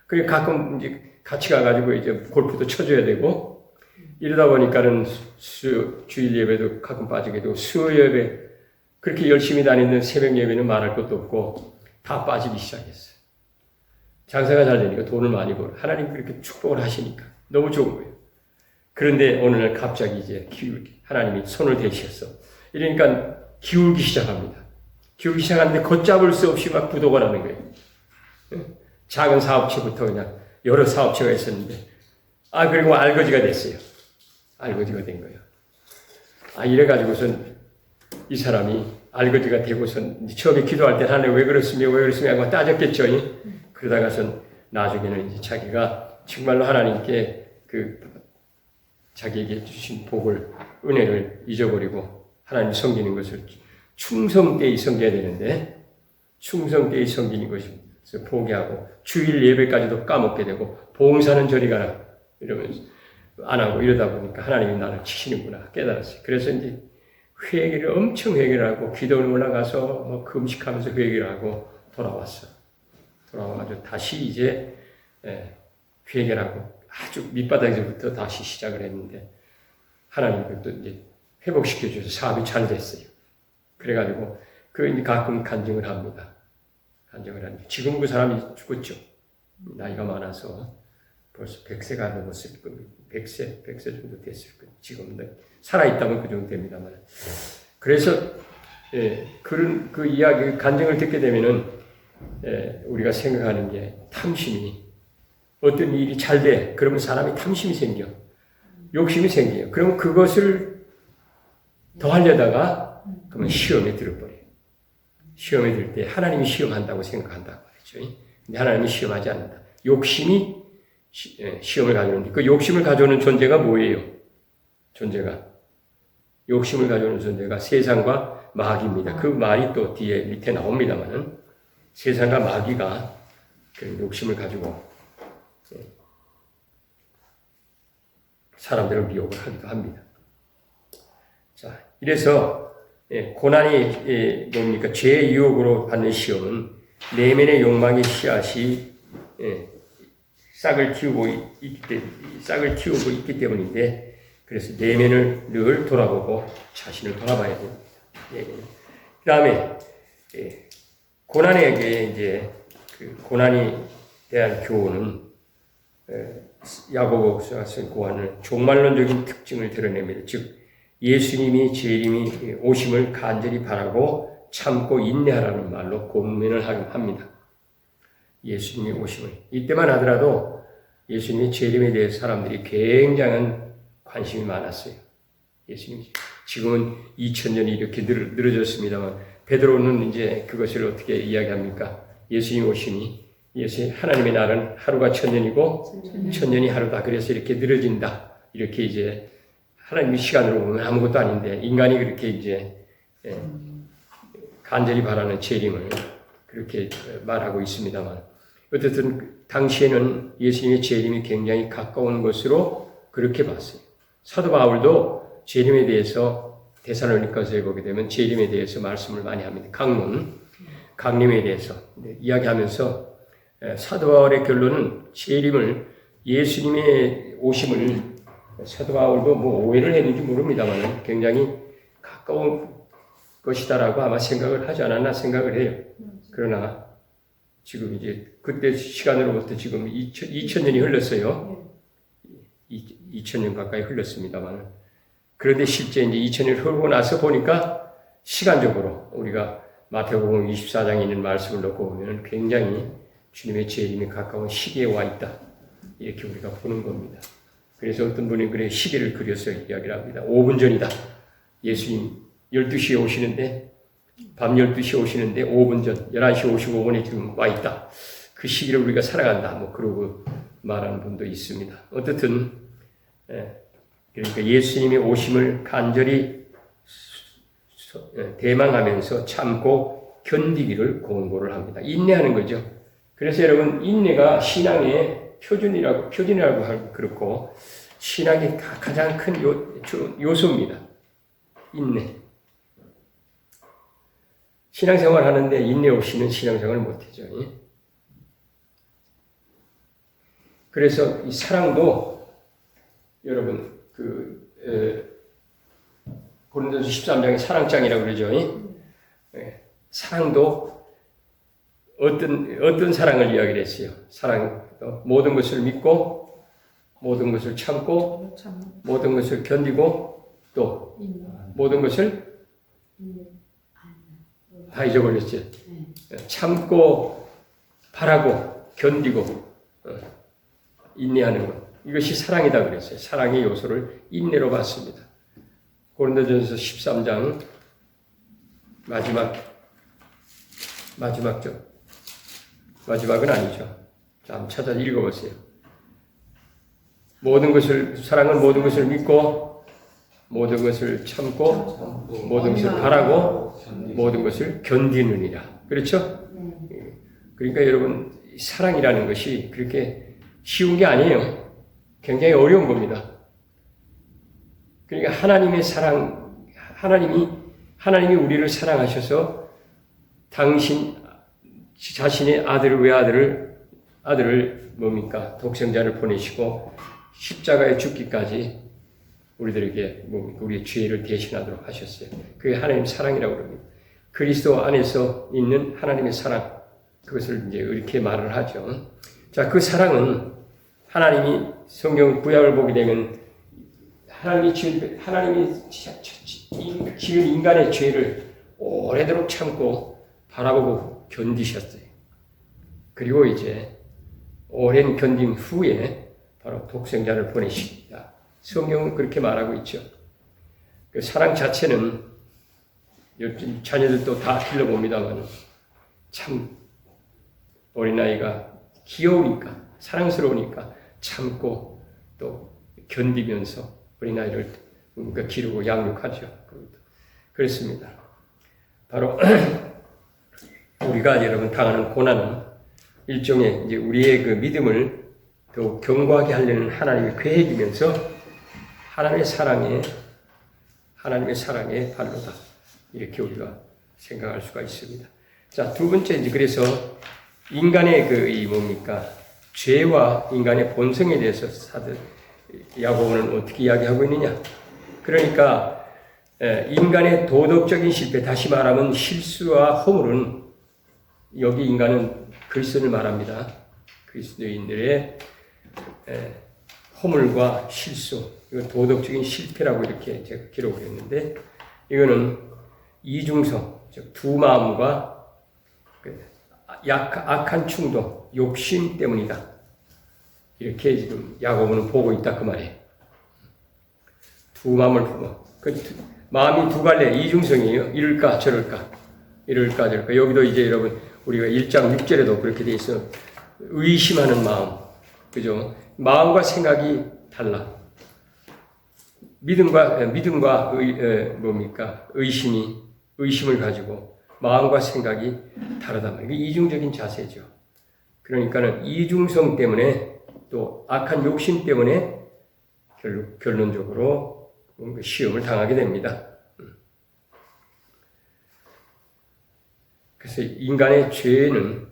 그리고 가끔 이제 같이 가가지고 이제 골프도 쳐줘야 되고 이러다 보니까는 주일 예배도 가끔 빠지게 되고 수요 예배 그렇게 열심히 다니는 새벽 예배는 말할 것도 없고 다 빠지기 시작했어요. 장사가 잘 되니까 돈을 많이 벌어. 하나님 그렇게 축복을 하시니까 너무 좋은 거예요. 그런데 어느 날 갑자기 이제 하나님이 손을 대셨어. 이러니까 기울기 시작합니다. 기울기 시작하는데 걷잡을 수 없이 막 부도가 나는 거예요. 작은 사업체부터 그냥 여러 사업체가 있었는데 그리고 알거지가 됐어요. 알거지가 된 거예요. 이래가지고선 이 사람이 알거지가 되고선 처음에 기도할 때 하나님 왜 그렇습니까? 하고 따졌겠죠. 그러다가선 나중에는 이제 자기가 정말로 하나님께 자기에게 주신 복을, 은혜를 잊어버리고 하나님 섬기는 것을 충성되이 섬겨야 되는데 충성되이 섬기는 것이 포기하고 주일 예배까지도 까먹게 되고 봉사는 저리 가라 이러면서 안 하고 이러다 보니까 하나님이 나를 치시는구나 깨달았어요. 그래서 이제 회개를 엄청 회개를 하고 기도원 올라가서 뭐 금식하면서 회개를 하고 돌아왔어. 돌아와가지고 다시 이제 회개를 하고 아주 밑바닥에서부터 다시 시작을 했는데 하나님이 또 이제 회복시켜 주셔서 사업이 잘 됐어요. 그래가지고 그 이제 가끔 간증을 합니다. 간증을 하는데 지금 그 사람이 죽었죠. 나이가 많아서 벌써 100세가 넘었을 겁니다. 100세 정도 됐을 거예요. 지금도 살아있다면 그 정도 됩니다만. 그래서 그런 그 이야기 간증을 듣게 되면은 우리가 생각하는 게 탐심이 어떤 일이 잘 돼. 그러면 사람이 탐심이 생겨. 욕심이 생겨요. 그러면 그것을 더 하려다가 그러면 시험에 들어버려요. 시험에 들 때 하나님이 시험한다고 생각한다고 말이죠. 근데 하나님이 시험하지 않는다. 욕심이 시험을 가져오는데 그 욕심을 가져오는 존재가 뭐예요? 욕심을 가져오는 존재가 세상과 마귀입니다. 그 말이 또 뒤에 밑에 나옵니다만은 세상과 마귀가 그 욕심을 가지고 사람들을 미혹을 하기도 합니다. 자, 이래서 고난이 뭡니까? 죄의 유혹으로 받는 시험은 내면의 욕망의 씨앗이 싹을 틔우고 있기 때문인데, 그래서 내면을 늘 돌아보고 자신을 돌아봐야 됩니다. 그 다음에 고난에게 이제 그 고난이 대한 교훈은 야고보서가 쓴 고난은 종말론적인 특징을 드러냅니다. 즉 예수님이 재림이 오심을 간절히 바라고 참고 인내하라는 말로 권면을 합니다. 예수님이 오심을 이때만 하더라도 예수님의 재림에 대해서 사람들이 굉장한 관심이 많았어요. 예수님이 지금은 2000년이 이렇게 늘어졌습니다만 베드로는 이제 그것을 어떻게 이야기합니까? 예수님 오심이 하나님의 날은 하루가 1000년이고 1000년이 하루다. 그래서 이렇게 늘어진다. 이렇게 이제 하나님의 시간으로 보면 아무것도 아닌데 인간이 그렇게 이제 간절히 바라는 재림을 그렇게 말하고 있습니다만 어쨌든 당시에는 예수님의 재림이 굉장히 가까운 것으로 그렇게 봤어요. 사도 바울도 재림에 대해서 데살로니가서에 보게 되면 재림에 대해서 말씀을 많이 합니다. 강림에 대해서 이야기하면서 사도 바울의 결론은 재림을 예수님의 오심을 사도 바울도 뭐 오해를 했는지 모릅니다만 굉장히 가까운 것이다라고 아마 생각을 하지 않았나 생각을 해요. 그러나 지금 이제 그때 시간으로부터 지금 2000년이 흘렀어요. 2000년 가까이 흘렀습니다만 그런데 실제 이제 2000년 흐르고 나서 보니까 시간적으로 우리가 마태복음 24장에 있는 말씀을 놓고 보면 굉장히 주님의 재림이 가까운 시기에 와 있다. 이렇게 우리가 보는 겁니다. 그래서 어떤 분이 그래 시계를 그려서 이야기를 합니다. 5분 전이다. 예수님 12시에 오시는데 밤 12시에 오시는데 5분 전 11시 55분에 지금 와 있다. 그 시기를 우리가 살아간다. 뭐 그러고 말하는 분도 있습니다. 어쨌든 그러니까 예수님의 오심을 간절히 대망하면서 참고 견디기를 공고를 합니다. 인내하는 거죠. 그래서 여러분 인내가 신앙의 표준이라고 하고 그렇고 신앙의 가장 큰 요소입니다. 인내. 신앙생활 하는데 인내 없이는 신앙생활을 못하죠. 그래서 이 사랑도 여러분 고린도서 13장에 사랑장이라고 그러죠. 사랑도 어떤 사랑을 이야기를 했어요. 사랑 모든 것을 믿고 모든 것을 참고 모든 것을 견디고 또 모든 것을 다 잊어버렸죠. 참고 바라고 견디고 인내하는 것. 이것이 사랑이다 그랬어요. 사랑의 요소를 인내로 봤습니다. 고린도전서 13장 마지막은 아니죠. 자, 한번 찾아 읽어보세요. 사랑은 모든 것을 믿고 모든 것을 참고 모든 것을 바라고 모든 것을 견디느니라. 그렇죠? 그러니까 여러분 사랑이라는 것이 그렇게 쉬운 게 아니에요. 굉장히 어려운 겁니다. 그러니까 하나님의 사랑, 하나님이 우리를 사랑하셔서 당신 자신의 아들을 뭡니까? 독생자를 보내시고 십자가에 죽기까지 우리들에게 뭡니까? 우리의 죄를 대신하도록 하셨어요. 그게 하나님 사랑이라고 그럽니다. 그리스도 안에서 있는 하나님의 사랑, 그것을 이제 이렇게 말을 하죠. 자, 그 사랑은 하나님이 성경 구약을 보게 되면 하나님이 지은 인간의 죄를 오래도록 참고 바라보고 견디셨어요. 그리고 이제 오랜 견딘 후에 바로 독생자를 보내십니다. 성경은 그렇게 말하고 있죠. 그 사랑 자체는 요즘 자녀들도 다 길러봅니다만 참 어린아이가 귀여우니까 사랑스러우니까 참고 또 견디면서 어린아이를 기르고 양육하죠. 그렇습니다. 바로 우리가 여러분 당하는 고난은 일종의 이제 우리의 그 믿음을 더 견고하게 하려는 하나님의 계획이면서 하나님의 사랑의 발로다. 이렇게 우리가 생각할 수가 있습니다. 자, 두 번째 이제 그래서 인간의 죄와 인간의 본성에 대해서 사도 야고보는 어떻게 이야기하고 있느냐? 그러니까 인간의 도덕적인 실패, 다시 말하면 실수와 허물은 여기 인간은 그리스도를 말합니다. 그리스도인들의 허물과 실수, 이건 도덕적인 실패라고 이렇게 제가 기록을 했는데 이거는 이중성, 즉 두 마음과 악한 충동, 욕심 때문이다. 이렇게 지금 야고보는 보고 있다 그 말이에요. 두 마음을 보고 마음이 두 갈래 이중성이에요. 이럴까 저럴까 여기도 이제 여러분 우리가 1장 6절에도 그렇게 돼 있어. 의심하는 마음, 그죠? 마음과 생각이 달라. 믿음과 의심을 가지고 마음과 생각이 다르단 말이에요. 이중적인 자세죠. 그러니까는 이중성 때문에 또 악한 욕심 때문에 결론적으로 시험을 당하게 됩니다. 그래서 인간의 죄는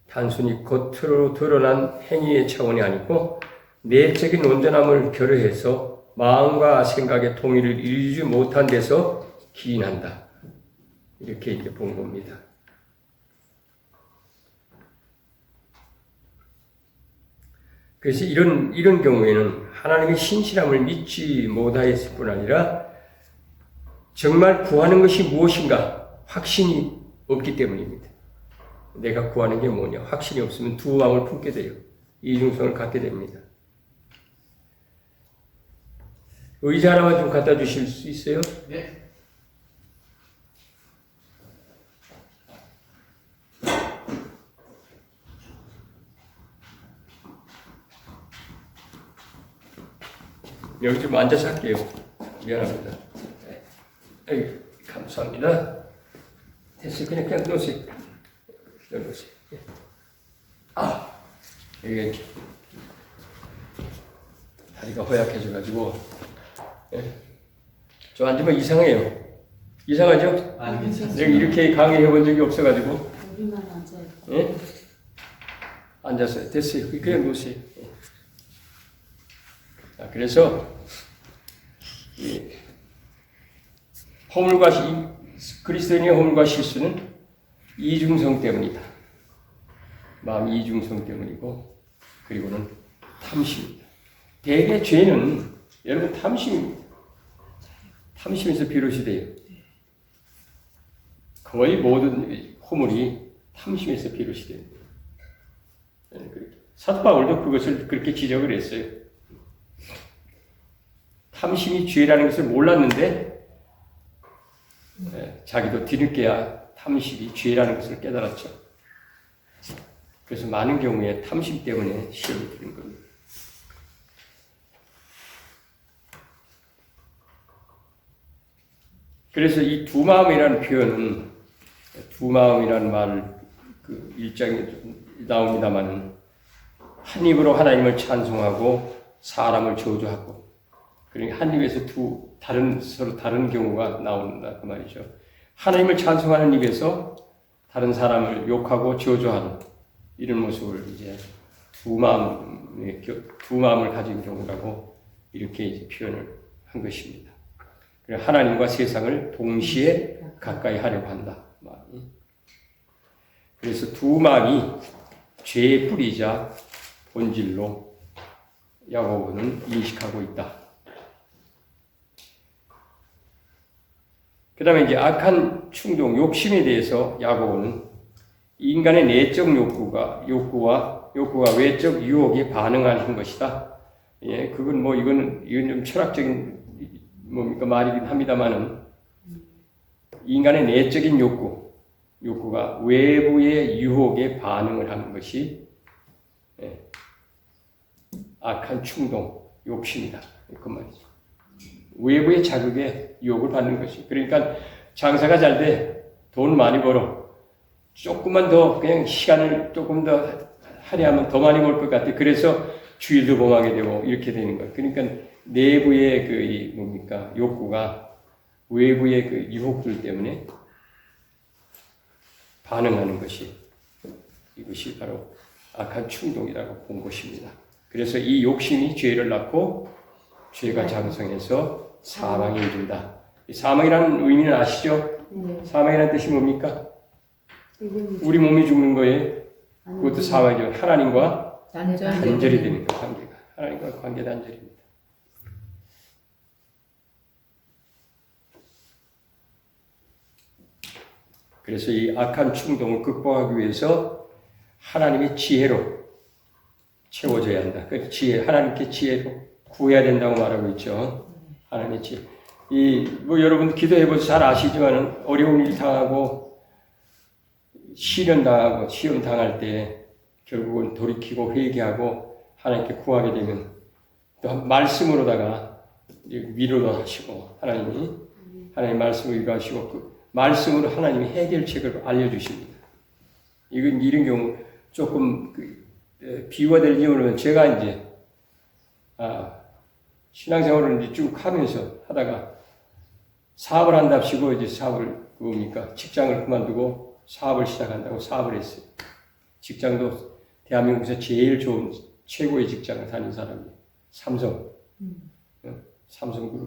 단순히 겉으로 드러난 행위의 차원이 아니고 내적인 온전함을 결여해서 마음과 생각의 통일을 이루지 못한 데서 기인한다. 이렇게 이제 본 겁니다. 그래서 이런 경우에는 하나님의 신실함을 믿지 못하였을 뿐 아니라 정말 구하는 것이 무엇인가 확신이 없기 때문입니다. 내가 구하는 게 뭐냐 확신이 없으면 두 마음을 품게 돼요. 이중성을 갖게 됩니다. 의자 하나만 좀 갖다 주실 수 있어요? 네. 여기 좀 앉아서 할게요. 미안합니다. 네. 감사합니다. 됐어요. 그냥 놓으세요. 놓으세요. 이게 다리가 허약해져가지고 저 앉으면 이상해요. 이상하죠? 아니, 괜찮습니다. 내가 이렇게 강의해 본 적이 없어가지고. 여기만 앉아요. 예? 앉았어요. 됐어요. 그냥 놓으세요. 자, 그래서 그리스도인의 허물과 실수는 이중성 때문이다. 마음 이중성 때문이고, 그리고는 탐심입니다. 대개 죄는 여러분 탐심입니다. 탐심에서 비롯이 돼요. 거의 모든 허물이 탐심에서 비롯이 됩니다. 사도 바울도 그것을 그렇게 지적을 했어요. 탐심이 죄라는 것을 몰랐는데 자기도 뒤늦게야 탐심이 죄라는 것을 깨달았죠. 그래서 많은 경우에 탐심 때문에 시험이 드는 겁니다. 그래서 이 두 마음이라는 표현은 두 마음이라는 말 그 일장에 나옵니다만 한 입으로 하나님을 찬송하고 사람을 저주하고 그러니까 한 입에서 서로 다른 경우가 나온다 그 말이죠. 하나님을 찬송하는 입에서 다른 사람을 욕하고 저주하는 이런 모습을 이제 두 마음을 가진 경우라고 이렇게 이제 표현을 한 것입니다. 하나님과 세상을 동시에 가까이 하려고 한다. 그래서 두 마음이 죄의 뿌리이자 본질로 야고보는 인식하고 있다. 그 다음에 이제 악한 충동, 욕심에 대해서 야고보는 인간의 내적 욕구와 외적 유혹에 반응하는 것이다. 예, 이건 좀 철학적인 말이긴 합니다만은 인간의 내적인 욕구가 외부의 유혹에 반응을 하는 것이 악한 충동, 욕심이다. 그 말이죠. 외부의 자극에 유혹을 받는 것이. 그러니까 장사가 잘 돼, 돈 많이 벌어. 조금만 더 그냥 시간을 조금 더 할애하면 더 많이 벌 것 같아. 그래서 주일도 범하게 되고 이렇게 되는 거예요. 그러니까 내부의 욕구가 외부의 그 유혹들 때문에 반응하는 이것이 바로 악한 충동이라고 본 것입니다. 그래서 이 욕심이 죄를 낳고 죄가 장성해서 사망에 이른다. 사망이라는 의미는 아시죠? 네. 사망이라는 뜻이 뭡니까? 우리 몸이 죽는 거예요. 그것도 사망이죠. 하나님과 단절이 되는 거, 관계가. 하나님과 관계 단절입니다. 그래서 이 악한 충동을 극복하기 위해서 하나님의 지혜로 채워져야 한다. 그 지혜, 하나님께 지혜로 구해야 된다고 말하고 있죠. 하나님의 지혜. 여러분 기도해보셔서 잘 아시지만은 어려운 일 당하고 시련 당할 때 결국은 돌이키고 회개하고 하나님께 구하게 되면 또 말씀으로다가 위로도 하시고 하나님 말씀을 위로하시고 그 말씀으로 하나님이 해결책을 알려주십니다. 이런 경우 조금 비유가 될지 모르면 제가 이제 신앙생활을 이제 쭉 하면서 하다가 사업을 한답시고 이제 직장을 그만두고 사업을 시작한다고 사업을 했어요. 직장도 대한민국에서 제일 좋은 최고의 직장을 다닌 사람이에요. 삼성그룹.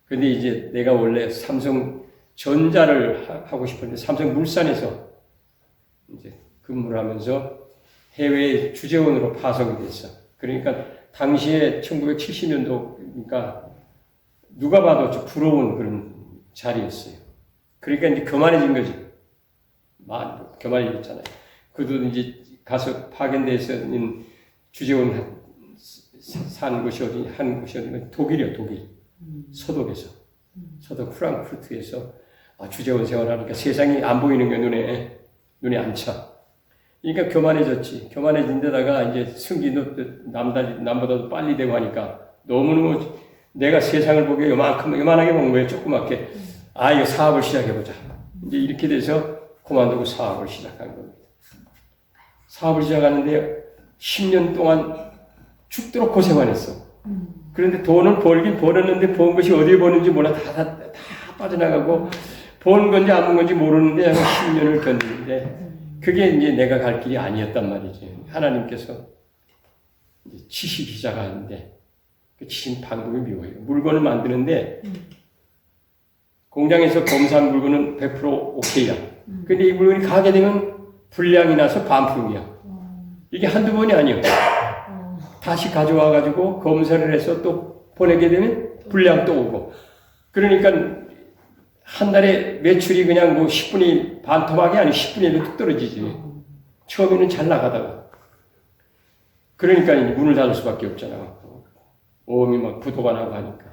근데 이제 내가 원래 삼성전자를 하고 싶었는데 삼성물산에서 이제 근무를 하면서 해외 주재원으로 파송이 됐어. 그러니까 당시에 1970년도니까 누가 봐도 좀 부러운 그런 자리였어요. 그러니까 이제 교만해진 거지. 교만해졌잖아요. 그도 이제 가서 파견돼서 주재원 한 곳이 어디면 독일이요, 독일. 서독에서. 서독 프랑크푸르트에서 주재원 생활하니까 세상이 안 보이는 게 눈에 안 차. 그러니까 교만해졌지. 교만해진 데다가 이제 승진도 남보다도 빨리 되고 하니까 너무너무 내가 세상을 보기에 요만하게 본 거예요. 조그맣게. 이거 사업을 시작해보자. 이제 이렇게 돼서 그만두고 사업을 시작한 겁니다. 사업을 시작하는데 10년 동안 죽도록 고생만 했어. 그런데 돈을 벌긴 벌었는데 번 것이 어디에 버는지 몰라. 다 빠져나가고 번 건지 안 번 건지 모르는데 10년을 견디는데 그게 이제 내가 갈 길이 아니었단 말이지. 하나님께서 이제 치시기 시작하는데 그 치신 방법이 묘해요. 물건을 만드는데 공장에서 검사한 물건은 100% 오케이야. 근데 이 물건이 가게 되면 불량이 나서 반품이야. 이게 한두 번이 아니에요. 다시 가져와가지고 검사를 해서 또 보내게 되면 불량 또 오고. 그러니까 한 달에 매출이 그냥 10분의 반토막이 아니고 10분의 1로 뚝 떨어지지. 처음에는 잘 나가다가. 그러니까 문을 닫을 수밖에 없잖아. 오음이 막 부도가 나고 하니까.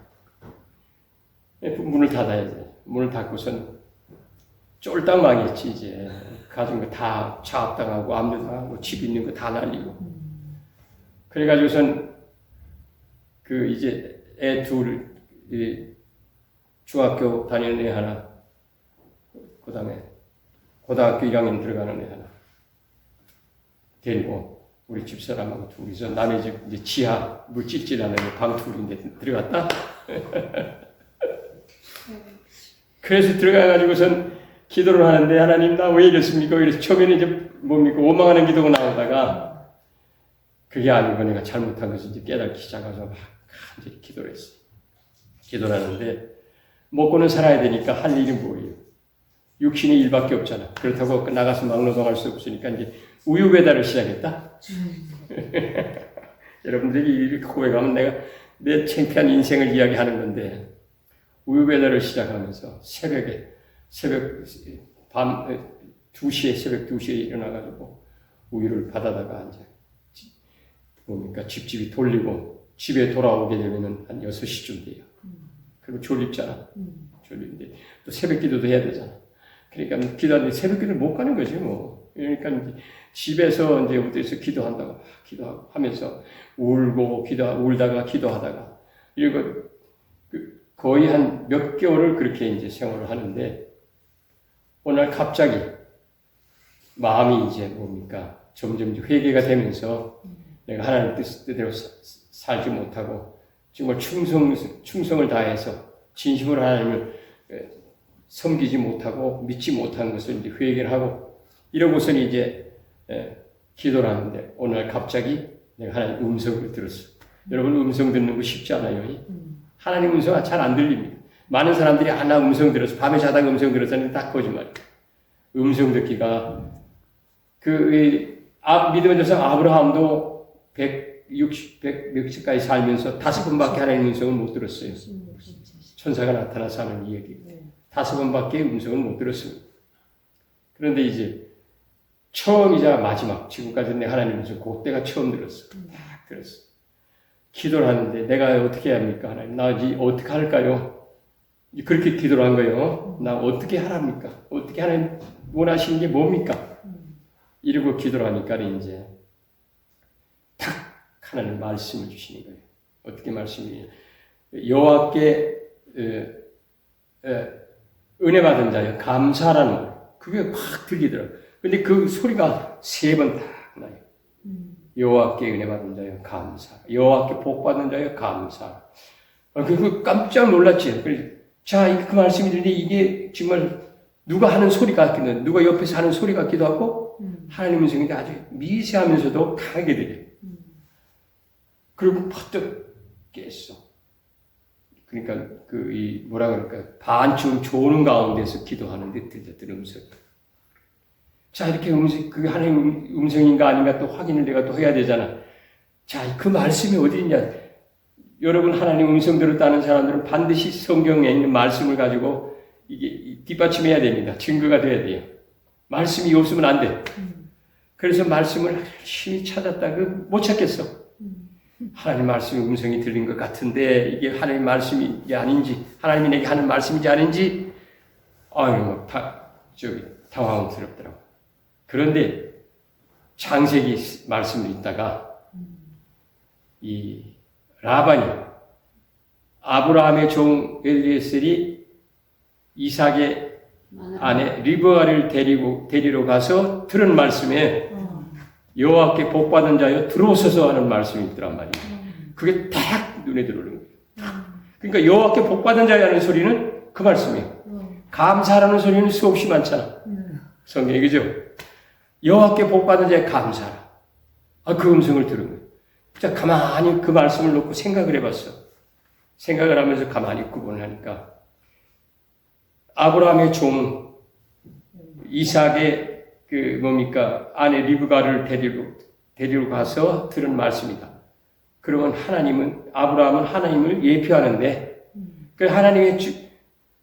문을 닫아야 돼. 문을 닫고선 쫄딱 망했지, 이제. 가진 거 다 차압당하고, 압류당하고, 집 있는 거 다 날리고. 그래가지고선, 이제 애 둘, 중학교 다니는 애 하나, 그 다음에 고등학교 1학년 들어가는 애 하나 데리고 우리 집사람하고 둘이서 남의 집 이제 지하 물질질하는 방 둘인데 들어갔다. 그래서 들어가가지고선 기도를 하는데 하나님 나 왜 이랬습니까? 이래서 처음에는 이제 뭡니까 원망하는 기도가 나오다가 그게 아니고 내가 잘못한 것을 이제 깨닫기 시작해서 막 간절히 기도를 했어요. 기도를 하는데 먹고는 살아야 되니까 할 일이 뭐예요? 육신의 일밖에 없잖아. 그렇다고 나가서 막노동할 수 없으니까 이제 우유 배달을 시작했다. 여러분들이 이렇게 고백하면 내가 내 창피한 인생을 이야기하는 건데 우유 배달을 시작하면서 밤 2시에 새벽 2시에 일어나가지고 우유를 받아다가 이제 뭡니까 집집이 돌리고 집에 돌아오게 되면은 한 6시쯤 돼요. 그리고 졸립잖아. 졸린데 또 새벽 기도도 해야 되잖아. 그러니까 기도하는데 새벽 기도를 못 가는 거지 뭐. 그러니까 이제 집에서 이제 어디서 기도한다고 기도하고 하면서 울다가 기도하다가 이거 거의 한 몇 개월을 그렇게 이제 생활을 하는데 어느 날 갑자기 마음이 이제 뭡니까 점점 회개가 되면서 내가 하나님 뜻대로 살지 못하고 정말 충성을 다해서 진심으로 하나님을 섬기지 못하고 믿지 못한 것을 이제 회개를 하고 이러고서는 이제 기도를 하는데 오늘 갑자기 내가 하나님 음성을 들었어. 여러분 음성 듣는 거 쉽지 않아요. 하나님 음성은 잘 안 들립니다. 많은 사람들이 나 음성 들었어. 밤에 자다가 음성 들었다는 딱 거짓말. 음성 듣기가 믿음의 조상 아브라함도 160까지 살면서 5번밖에 하나님 음성을 못 들었어요. 천사가 나타나서 하는 이야기. 5번밖에 음성을 못 들었습니다. 그런데 이제 처음이자 마지막 지금까지는 하나님 음성 그때가 처음 들었어. 딱 들었어. 기도를 하는데 내가 어떻게 해야 합니까? 하나님 나 이제 어떻게 할까요? 그렇게 기도를 한 거예요. 나 어떻게 하랍니까? 어떻게 하나님 원하시는 게 뭡니까? 이러고 기도를 하니까 이제 탁 하나님 말씀을 주시는 거예요. 어떻게 말씀이에요? 여호와께 은혜 받은 자여 감사라는 말. 그게 확 들리더라고요. 근데 그 소리가 3번 딱 나요. 여호와께 은혜 받은 자여 감사. 여호와께 복 받은 자여 감사. 그 깜짝 놀랐지. 자, 그 말씀이 들리는데 이게 정말 누가 하는 소리 같기는 누가 옆에서 하는 소리 같기도 하고 하나님 음성인데 아주 미세하면서도 강하게 들려요. 그리고 퍼뜩 깼어. 그러니까 뭐라 그럴까 반쯤 조는 가운데서 기도하는데 들렸던 음성. 자 이렇게 그게 하나님 음성인가 아닌가 또 확인을 내가 또 해야 되잖아. 자 그 말씀이 어디 있냐? 여러분 하나님 음성 들었다는 사람들은 반드시 성경에 있는 말씀을 가지고 이게 뒷받침해야 됩니다. 증거가 돼야 돼요. 말씀이 없으면 안 돼. 그래서 말씀을 열심히 찾았다가 못 찾겠어. 하나님 말씀의 음성이 들린 것 같은데 이게 하나님 말씀이 아닌지 하나님이 내게 하는 말씀인지 아닌지 당황스럽더라고. 그런데 창세기 말씀을 읽다가 이 라반이 아브라함의 종 엘리에셀이 이삭의 아내 리브가를 데리러 가서 들은 말씀에 여호와께 복받은 자여 들어서서 하는 말씀이 있더란 말이에요. 그게 딱 눈에 들어오는 거예요. 그러니까 여호와께 복받은 자여 하는 소리는 그 말씀이에요. 감사라는 소리는 수없이 많잖아. 성경에 그죠? 여호와께 복받은 자여 감사라. 그 음성을 들은 거예요. 자, 가만히 그 말씀을 놓고 생각을 해봤어. 생각을 하면서 가만히 구분을 하니까 아브라함의 종 이삭의 아내 리브가를 데리러 가서 들은 말씀이다. 그러면 아브라함은 하나님을 예표하는데 그 하나님의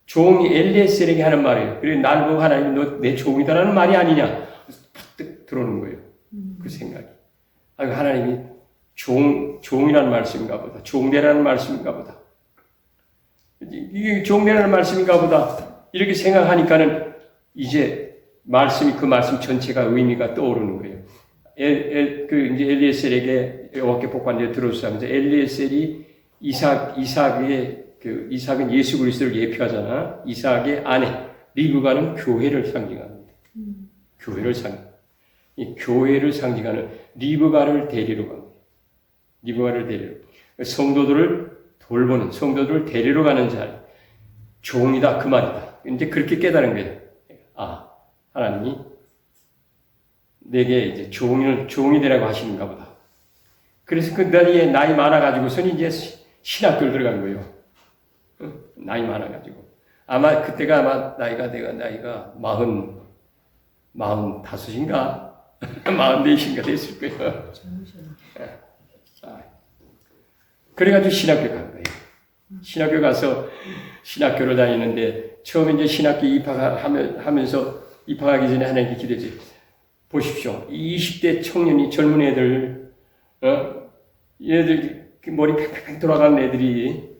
종이 엘리에셀에게 하는 말이에요. 그래 날 보고 하나님 너 내 종이다라는 말이 아니냐. 팍 들어오는 거예요. 그 생각이. 하나님이 종이라는 말씀인가 보다. 종대라는 말씀인가 보다. 이게 종대라는 말씀인가 보다. 이렇게 생각하니까는 이제 그 말씀 전체가 의미가 떠오르는 거예요. 이제 엘리에셀에게 여호와께 복받은 자여 들어서서 하면서 엘리에셀이 이삭의 그 이삭은 예수 그리스도를 예표하잖아. 이삭의 아내 리브가는 교회를 상징합니다. 교회를 이 교회를 상징하는 리브가를 데리러 갑니다. 리브가를 데리러 성도들을 돌보는 성도들을 데리러 가는 자리 종이다 그 말이다. 이제 그렇게 깨달은 거예요. 아 하나님이 내게 이제 종이 되라고 하시는가 보다. 그래서 그 나이 많아가지고선 이제 신학교를 들어간 거예요. 나이 많아가지고. 아마 그때가 아마 나이가 45인가 44인가 됐을 거예요. 그래가지고 신학교 간 거예요. 신학교 가서 신학교를 다니는데 처음에 이제 신학교 입학하면서 입학하기 전에 하나님께 기도했어요. 보십시오. 20대 청년이 젊은 애들 얘들 머리 팽팽 돌아가는 애들이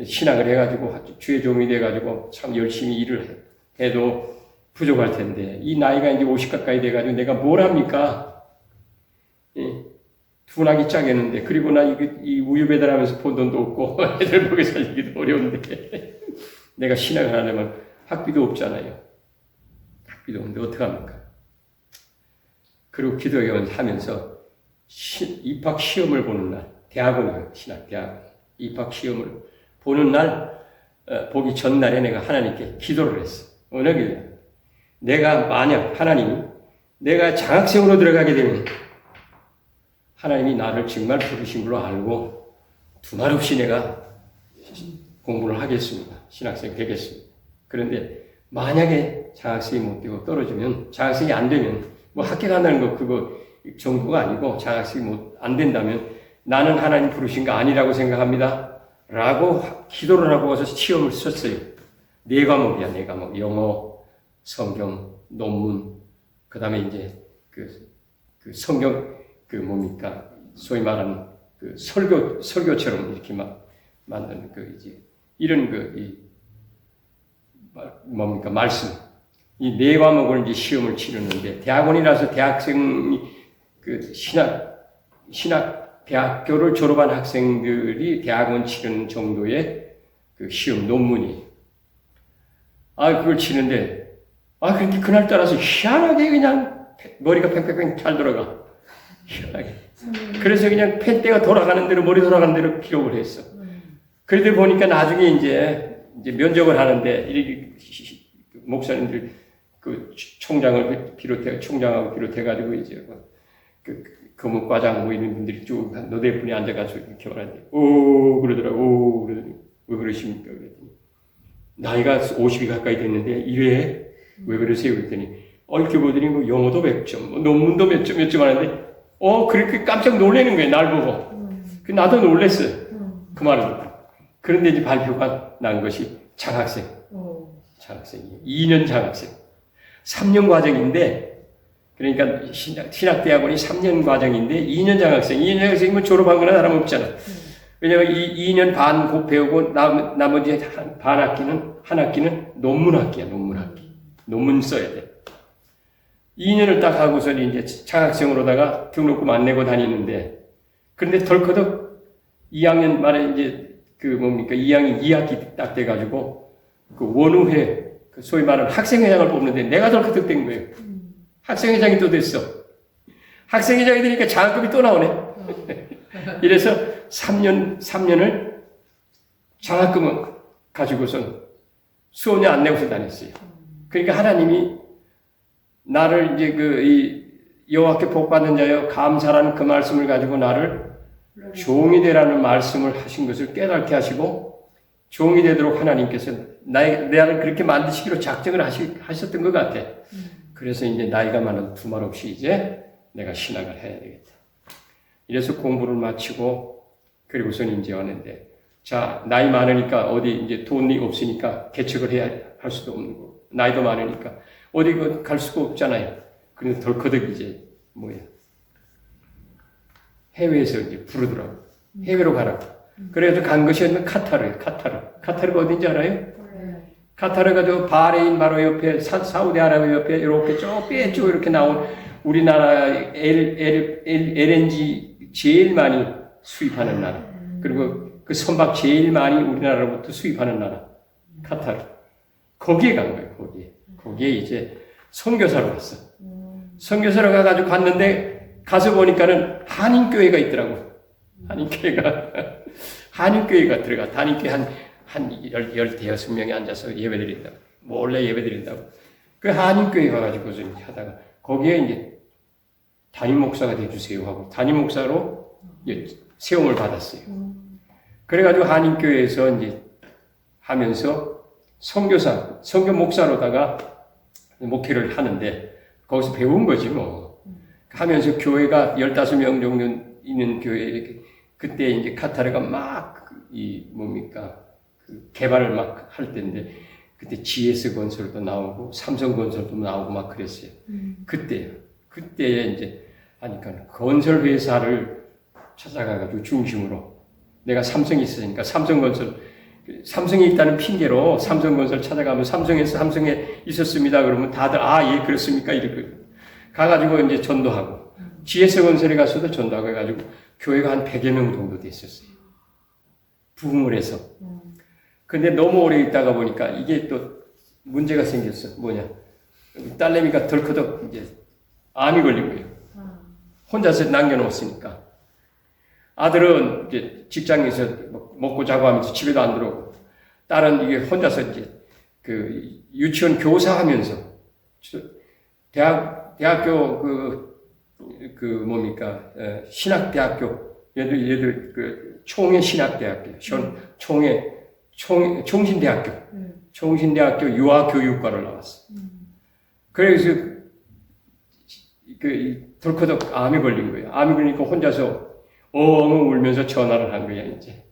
신학을 해가지고 주의 종이 돼가지고 참 열심히 일을 해도 부족할 텐데 이 나이가 이제 50 가까이 돼가지고 내가 뭘 합니까? 둔하기 짝했는데 그리고 나 이 우유 배달하면서 본 돈도 없고 애들 먹여 살리기도 어려운데 내가 신학을 하려면 학비도 없잖아요. 학비도 없는데 어떡합니까? 그리고 기도하면서 입학 시험을 보는 날 대학원이에요. 신학 대학원 입학 시험을 보는 날 보기 전날에 내가 하나님께 기도를 했어. 어느 길 내가 만약 하나님이 내가 장학생으로 들어가게 되면 하나님이 나를 정말 부르신 걸로 알고 두말 없이 내가 공부를 하겠습니다. 신학생 되겠습니다. 그런데 만약에 장학생이 못 되고 떨어지면 장학생이 안 되면 뭐 합격한다는 거 그거 정도가 아니고 장학생이 안 된다면 나는 하나님 부르신 거 아니라고 생각합니다. 라고 기도를 하고 와서 시험을 썼어요. 4과목이야, 4과목. 영어, 성경, 논문, 그 다음에 이제 그 성경, 뭡니까? 소위 말하는 설교처럼 이렇게 만드는 이제, 이런 뭡니까? 말씀. 이 4과목을 이제 시험을 치르는데, 대학원이라서 대학생이 대학교를 졸업한 학생들이 대학원 치르는 정도의 시험 논문이. 그걸 치는데, 그런데 그날 따라서 희한하게 그냥 머리가 팽팽팽 잘 돌아가. 희한하게. 그래서 그냥 펜대가 돌아가는 대로, 머리 돌아가는 대로 기록을 했어. 그러다 보니까 나중에 이제 면접을 하는데, 이렇게 목사님들 총장하고 비롯해가지고 이제 교무과장 뭐 이런 분들이 쭉 너댓 분이 앉아가지고 이렇게 말하는데 그러더라고. 왜 그러십니까? 그랬더니 나이가 50이 가까이 됐는데 이래 왜 그러세요? 그랬더니 얽혀 보더니 뭐 영어도 100점, 뭐 논문도 몇 점 하는데 그렇게 깜짝 놀라는 거예요. 날 보고. 나도 놀랬어요. 그 말을 듣고. 그런데 이제 발표가 난 것이 장학생이에요. 2년 장학생. 3년 과정인데 그러니까 신학대학원이 3년 과정인데 2년 장학생. 2년 장학생이면 졸업한 거나 다름없잖아. 왜냐면 2년 반 곧 배우고 나머지 한 학기는 논문학기야. 논문 써야 돼. 2년을 딱 하고서 이제 장학생으로다가 등록금 안 내고 다니는데 그런데 덜커덕 2학년 말에 이제 2학기 딱 돼가지고 원우회 소위 말하는 학생회장을 뽑는데 내가 덜커덕 된 거예요. 학생회장이 또 됐어. 학생회장이 되니까 장학금이 또 나오네. 이래서 3년을 장학금을 가지고선 수업료 안 내고서 다녔어요. 그러니까 하나님이 나를 이제 여호와께 복받는 자여 감사라는 그 말씀을 가지고 나를 종이 되라는 말씀을 하신 것을 깨닫게 하시고 종이 되도록 하나님께서 나를 그렇게 만드시기로 작정을 하셨던 것 같아. 그래서 이제 나이가 많아도 두말 없이 이제 내가 신학을 해야 되겠다. 이래서 공부를 마치고 그리고선 이제 왔는데 자 나이 많으니까 어디 이제 돈이 없으니까 개척을 해야 할 수도 없는 거고 나이도 많으니까 어디 갈 수가 없잖아요. 그래서 덜커덕 이제 해외에서 이제 부르더라고. 해외로 가라고. 그래서 간 것이 카타르예요. 카타르가 어딘지 알아요? 카타르가 저 바레인 바로 옆에 사우디아라비아 옆에 이렇게 쭉 이렇게 나온 우리나라 LNG 제일 많이 수입하는 나라. 그리고 그 선박 제일 많이 우리나라로부터 수입하는 나라 카타르. 거기에 간 거예요. 거기에 이제 선교사로 갔어. 선교사로 가가지고 갔는데 가서 보니까는 한인교회가 있더라고. 한인교회가 들어가. 한인교회 한 16명이 앉아서 예배 드린다고. 몰래 예배 드린다고. 그 한인교회 가가지고 하다가 거기에 이제 담임 목사가 돼주세요 하고 담임 목사로 세움을 받았어요. 그래가지고 한인교회에서 이제 하면서 선교 목사로다가 목회를 하는데 거기서 배운 거지 뭐. 하면서 교회가 15명 정도 있는 교회 그때 이제 카타르가 막 그 개발을 막 할 때인데 그때 GS 건설도 나오고 삼성 건설도 나오고 막 그랬어요. 그때 이제 하니까 건설 회사를 찾아가가지고 중심으로 내가 삼성이 있으니까 삼성이 있다는 핑계로 삼성건설 찾아가면 삼성에 있었습니다. 그러면 다들 예 그렇습니까? 이렇게 가가지고 이제 전도하고 GS건설에 가서도 전도하고 해가지고 교회가 한 100여 명 정도 됐었어요. 부흥을 해서. 근데 너무 오래 있다가 보니까 이게 또 문제가 생겼어. 뭐냐. 딸내미가 덜커덕 이제 암이 걸린 거예요. 혼자서 남겨놓았으니까. 아들은 이제 직장에서 먹고 자고 하면서 집에도 안 들어오고, 딸은 이게 혼자서 이제 그 유치원 교사 하면서, 대학교 신학대학교, 얘들 총회 신학대학교, 총신대학교 유아교육과를 나왔어. 그래서 덜커덕 암이 걸린 거예요. 암이 걸리니까 혼자서 엉엉 울면서 전화를 한 거야, 이제.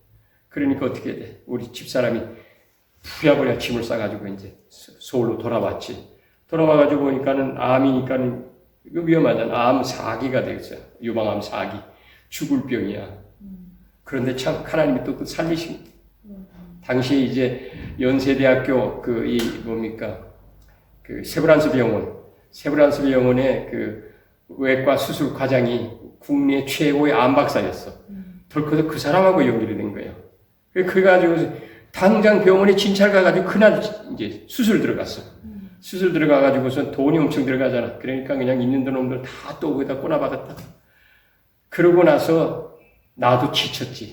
그러니까 어떻게 돼? 우리 집사람이 부랴부랴 짐을 싸가지고 이제 서울로 돌아왔지. 돌아와가지고 보니까는 암이니까는 이거 위험하잖아. 암 4기가 되었어요. 유방암 4기. 죽을 병이야. 그런데 참 하나님이 또 살리신 거예요. 당시에 이제 연세대학교 세브란스 병원의 그 외과 수술 과장이 국내 최고의 암 박사였어. 덜커덕 그 사람하고 연결이 된 거예요. 그래가지고 당장 병원에 진찰 가가지고 그날 이제 수술 들어갔어. 수술 들어가가지고선 돈이 엄청 들어가잖아. 그러니까 그냥 있는 놈들 다 또 거기다 꼬나박았다. 그러고 나서 나도 지쳤어.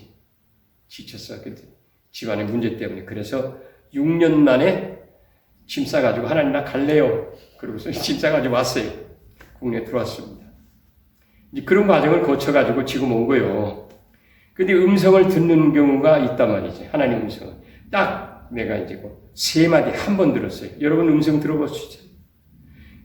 집안의 문제 때문에. 그래서 6년 만에 짐 싸가지고 하나님 나 갈래요. 그러고서 짐 싸가지고 왔어요. 국내에 들어왔습니다. 이제 그런 과정을 거쳐가지고 지금 온 거예요. 근데 음성을 듣는 경우가 있단 말이지. 하나님 음성을. 딱 내가 이제 3마디 한 번 들었어요. 여러분 음성 들어보시죠.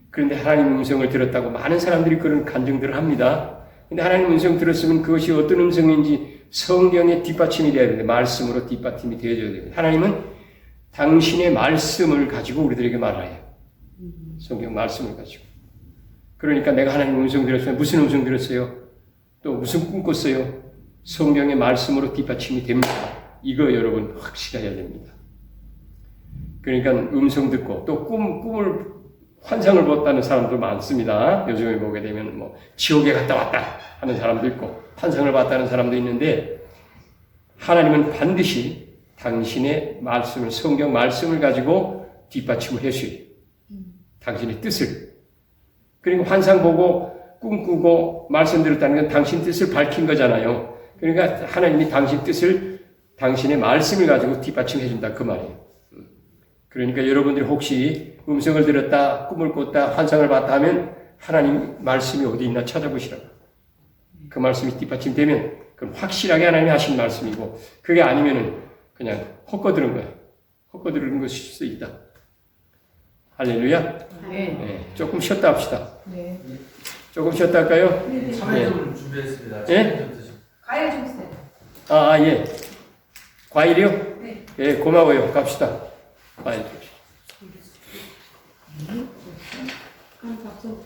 그런데 하나님 음성을 들었다고 많은 사람들이 그런 간증들을 합니다. 근데 하나님 음성 들었으면 그것이 어떤 음성인지 성경의 뒷받침이 되어야 되는데 말씀으로 뒷받침이 되어줘야 됩니다. 하나님은 당신의 말씀을 가지고 우리들에게 말해요. 성경 말씀을 가지고. 그러니까 내가 하나님 음성 들었어요. 무슨 음성 들었어요? 또 무슨 꿈 꿨어요? 성경의 말씀으로 뒷받침이 됩니다. 이거 여러분 확실해야 됩니다. 그러니까 음성 듣고 또 꿈을 환상을 봤다는 사람도 많습니다. 요즘에 보게 되면 지옥에 갔다 왔다 하는 사람도 있고 환상을 봤다는 사람도 있는데 하나님은 반드시 당신의 말씀을 성경 말씀을 가지고 뒷받침을 해주셔요. 당신의 뜻을. 그리고 환상 보고 꿈꾸고 말씀 들었다는 건 당신 뜻을 밝힌 거잖아요. 그러니까 하나님이 당신 뜻을 당신의 말씀을 가지고 뒷받침해 준다 그 말이에요. 그러니까 여러분들이 혹시 음성을 들었다, 꿈을 꿨다, 환상을 봤다 하면 하나님 말씀이 어디 있나 찾아보시라고. 그 말씀이 뒷받침되면 그럼 확실하게 하나님이 하신 말씀이고 그게 아니면은 그냥 헛거들은 거야. 헛거들은 것일 수 있다. 할렐루야. 네. 조금 쉬었다 합시다. 네. 조금 쉬었다 할까요? 네. 참외 좀 준비했습니다. 예? 과일 좀 주세요. 예. 과일이요? 네. 예, 고마워요. 갑시다. 과일 줍시다. 그럼 박수.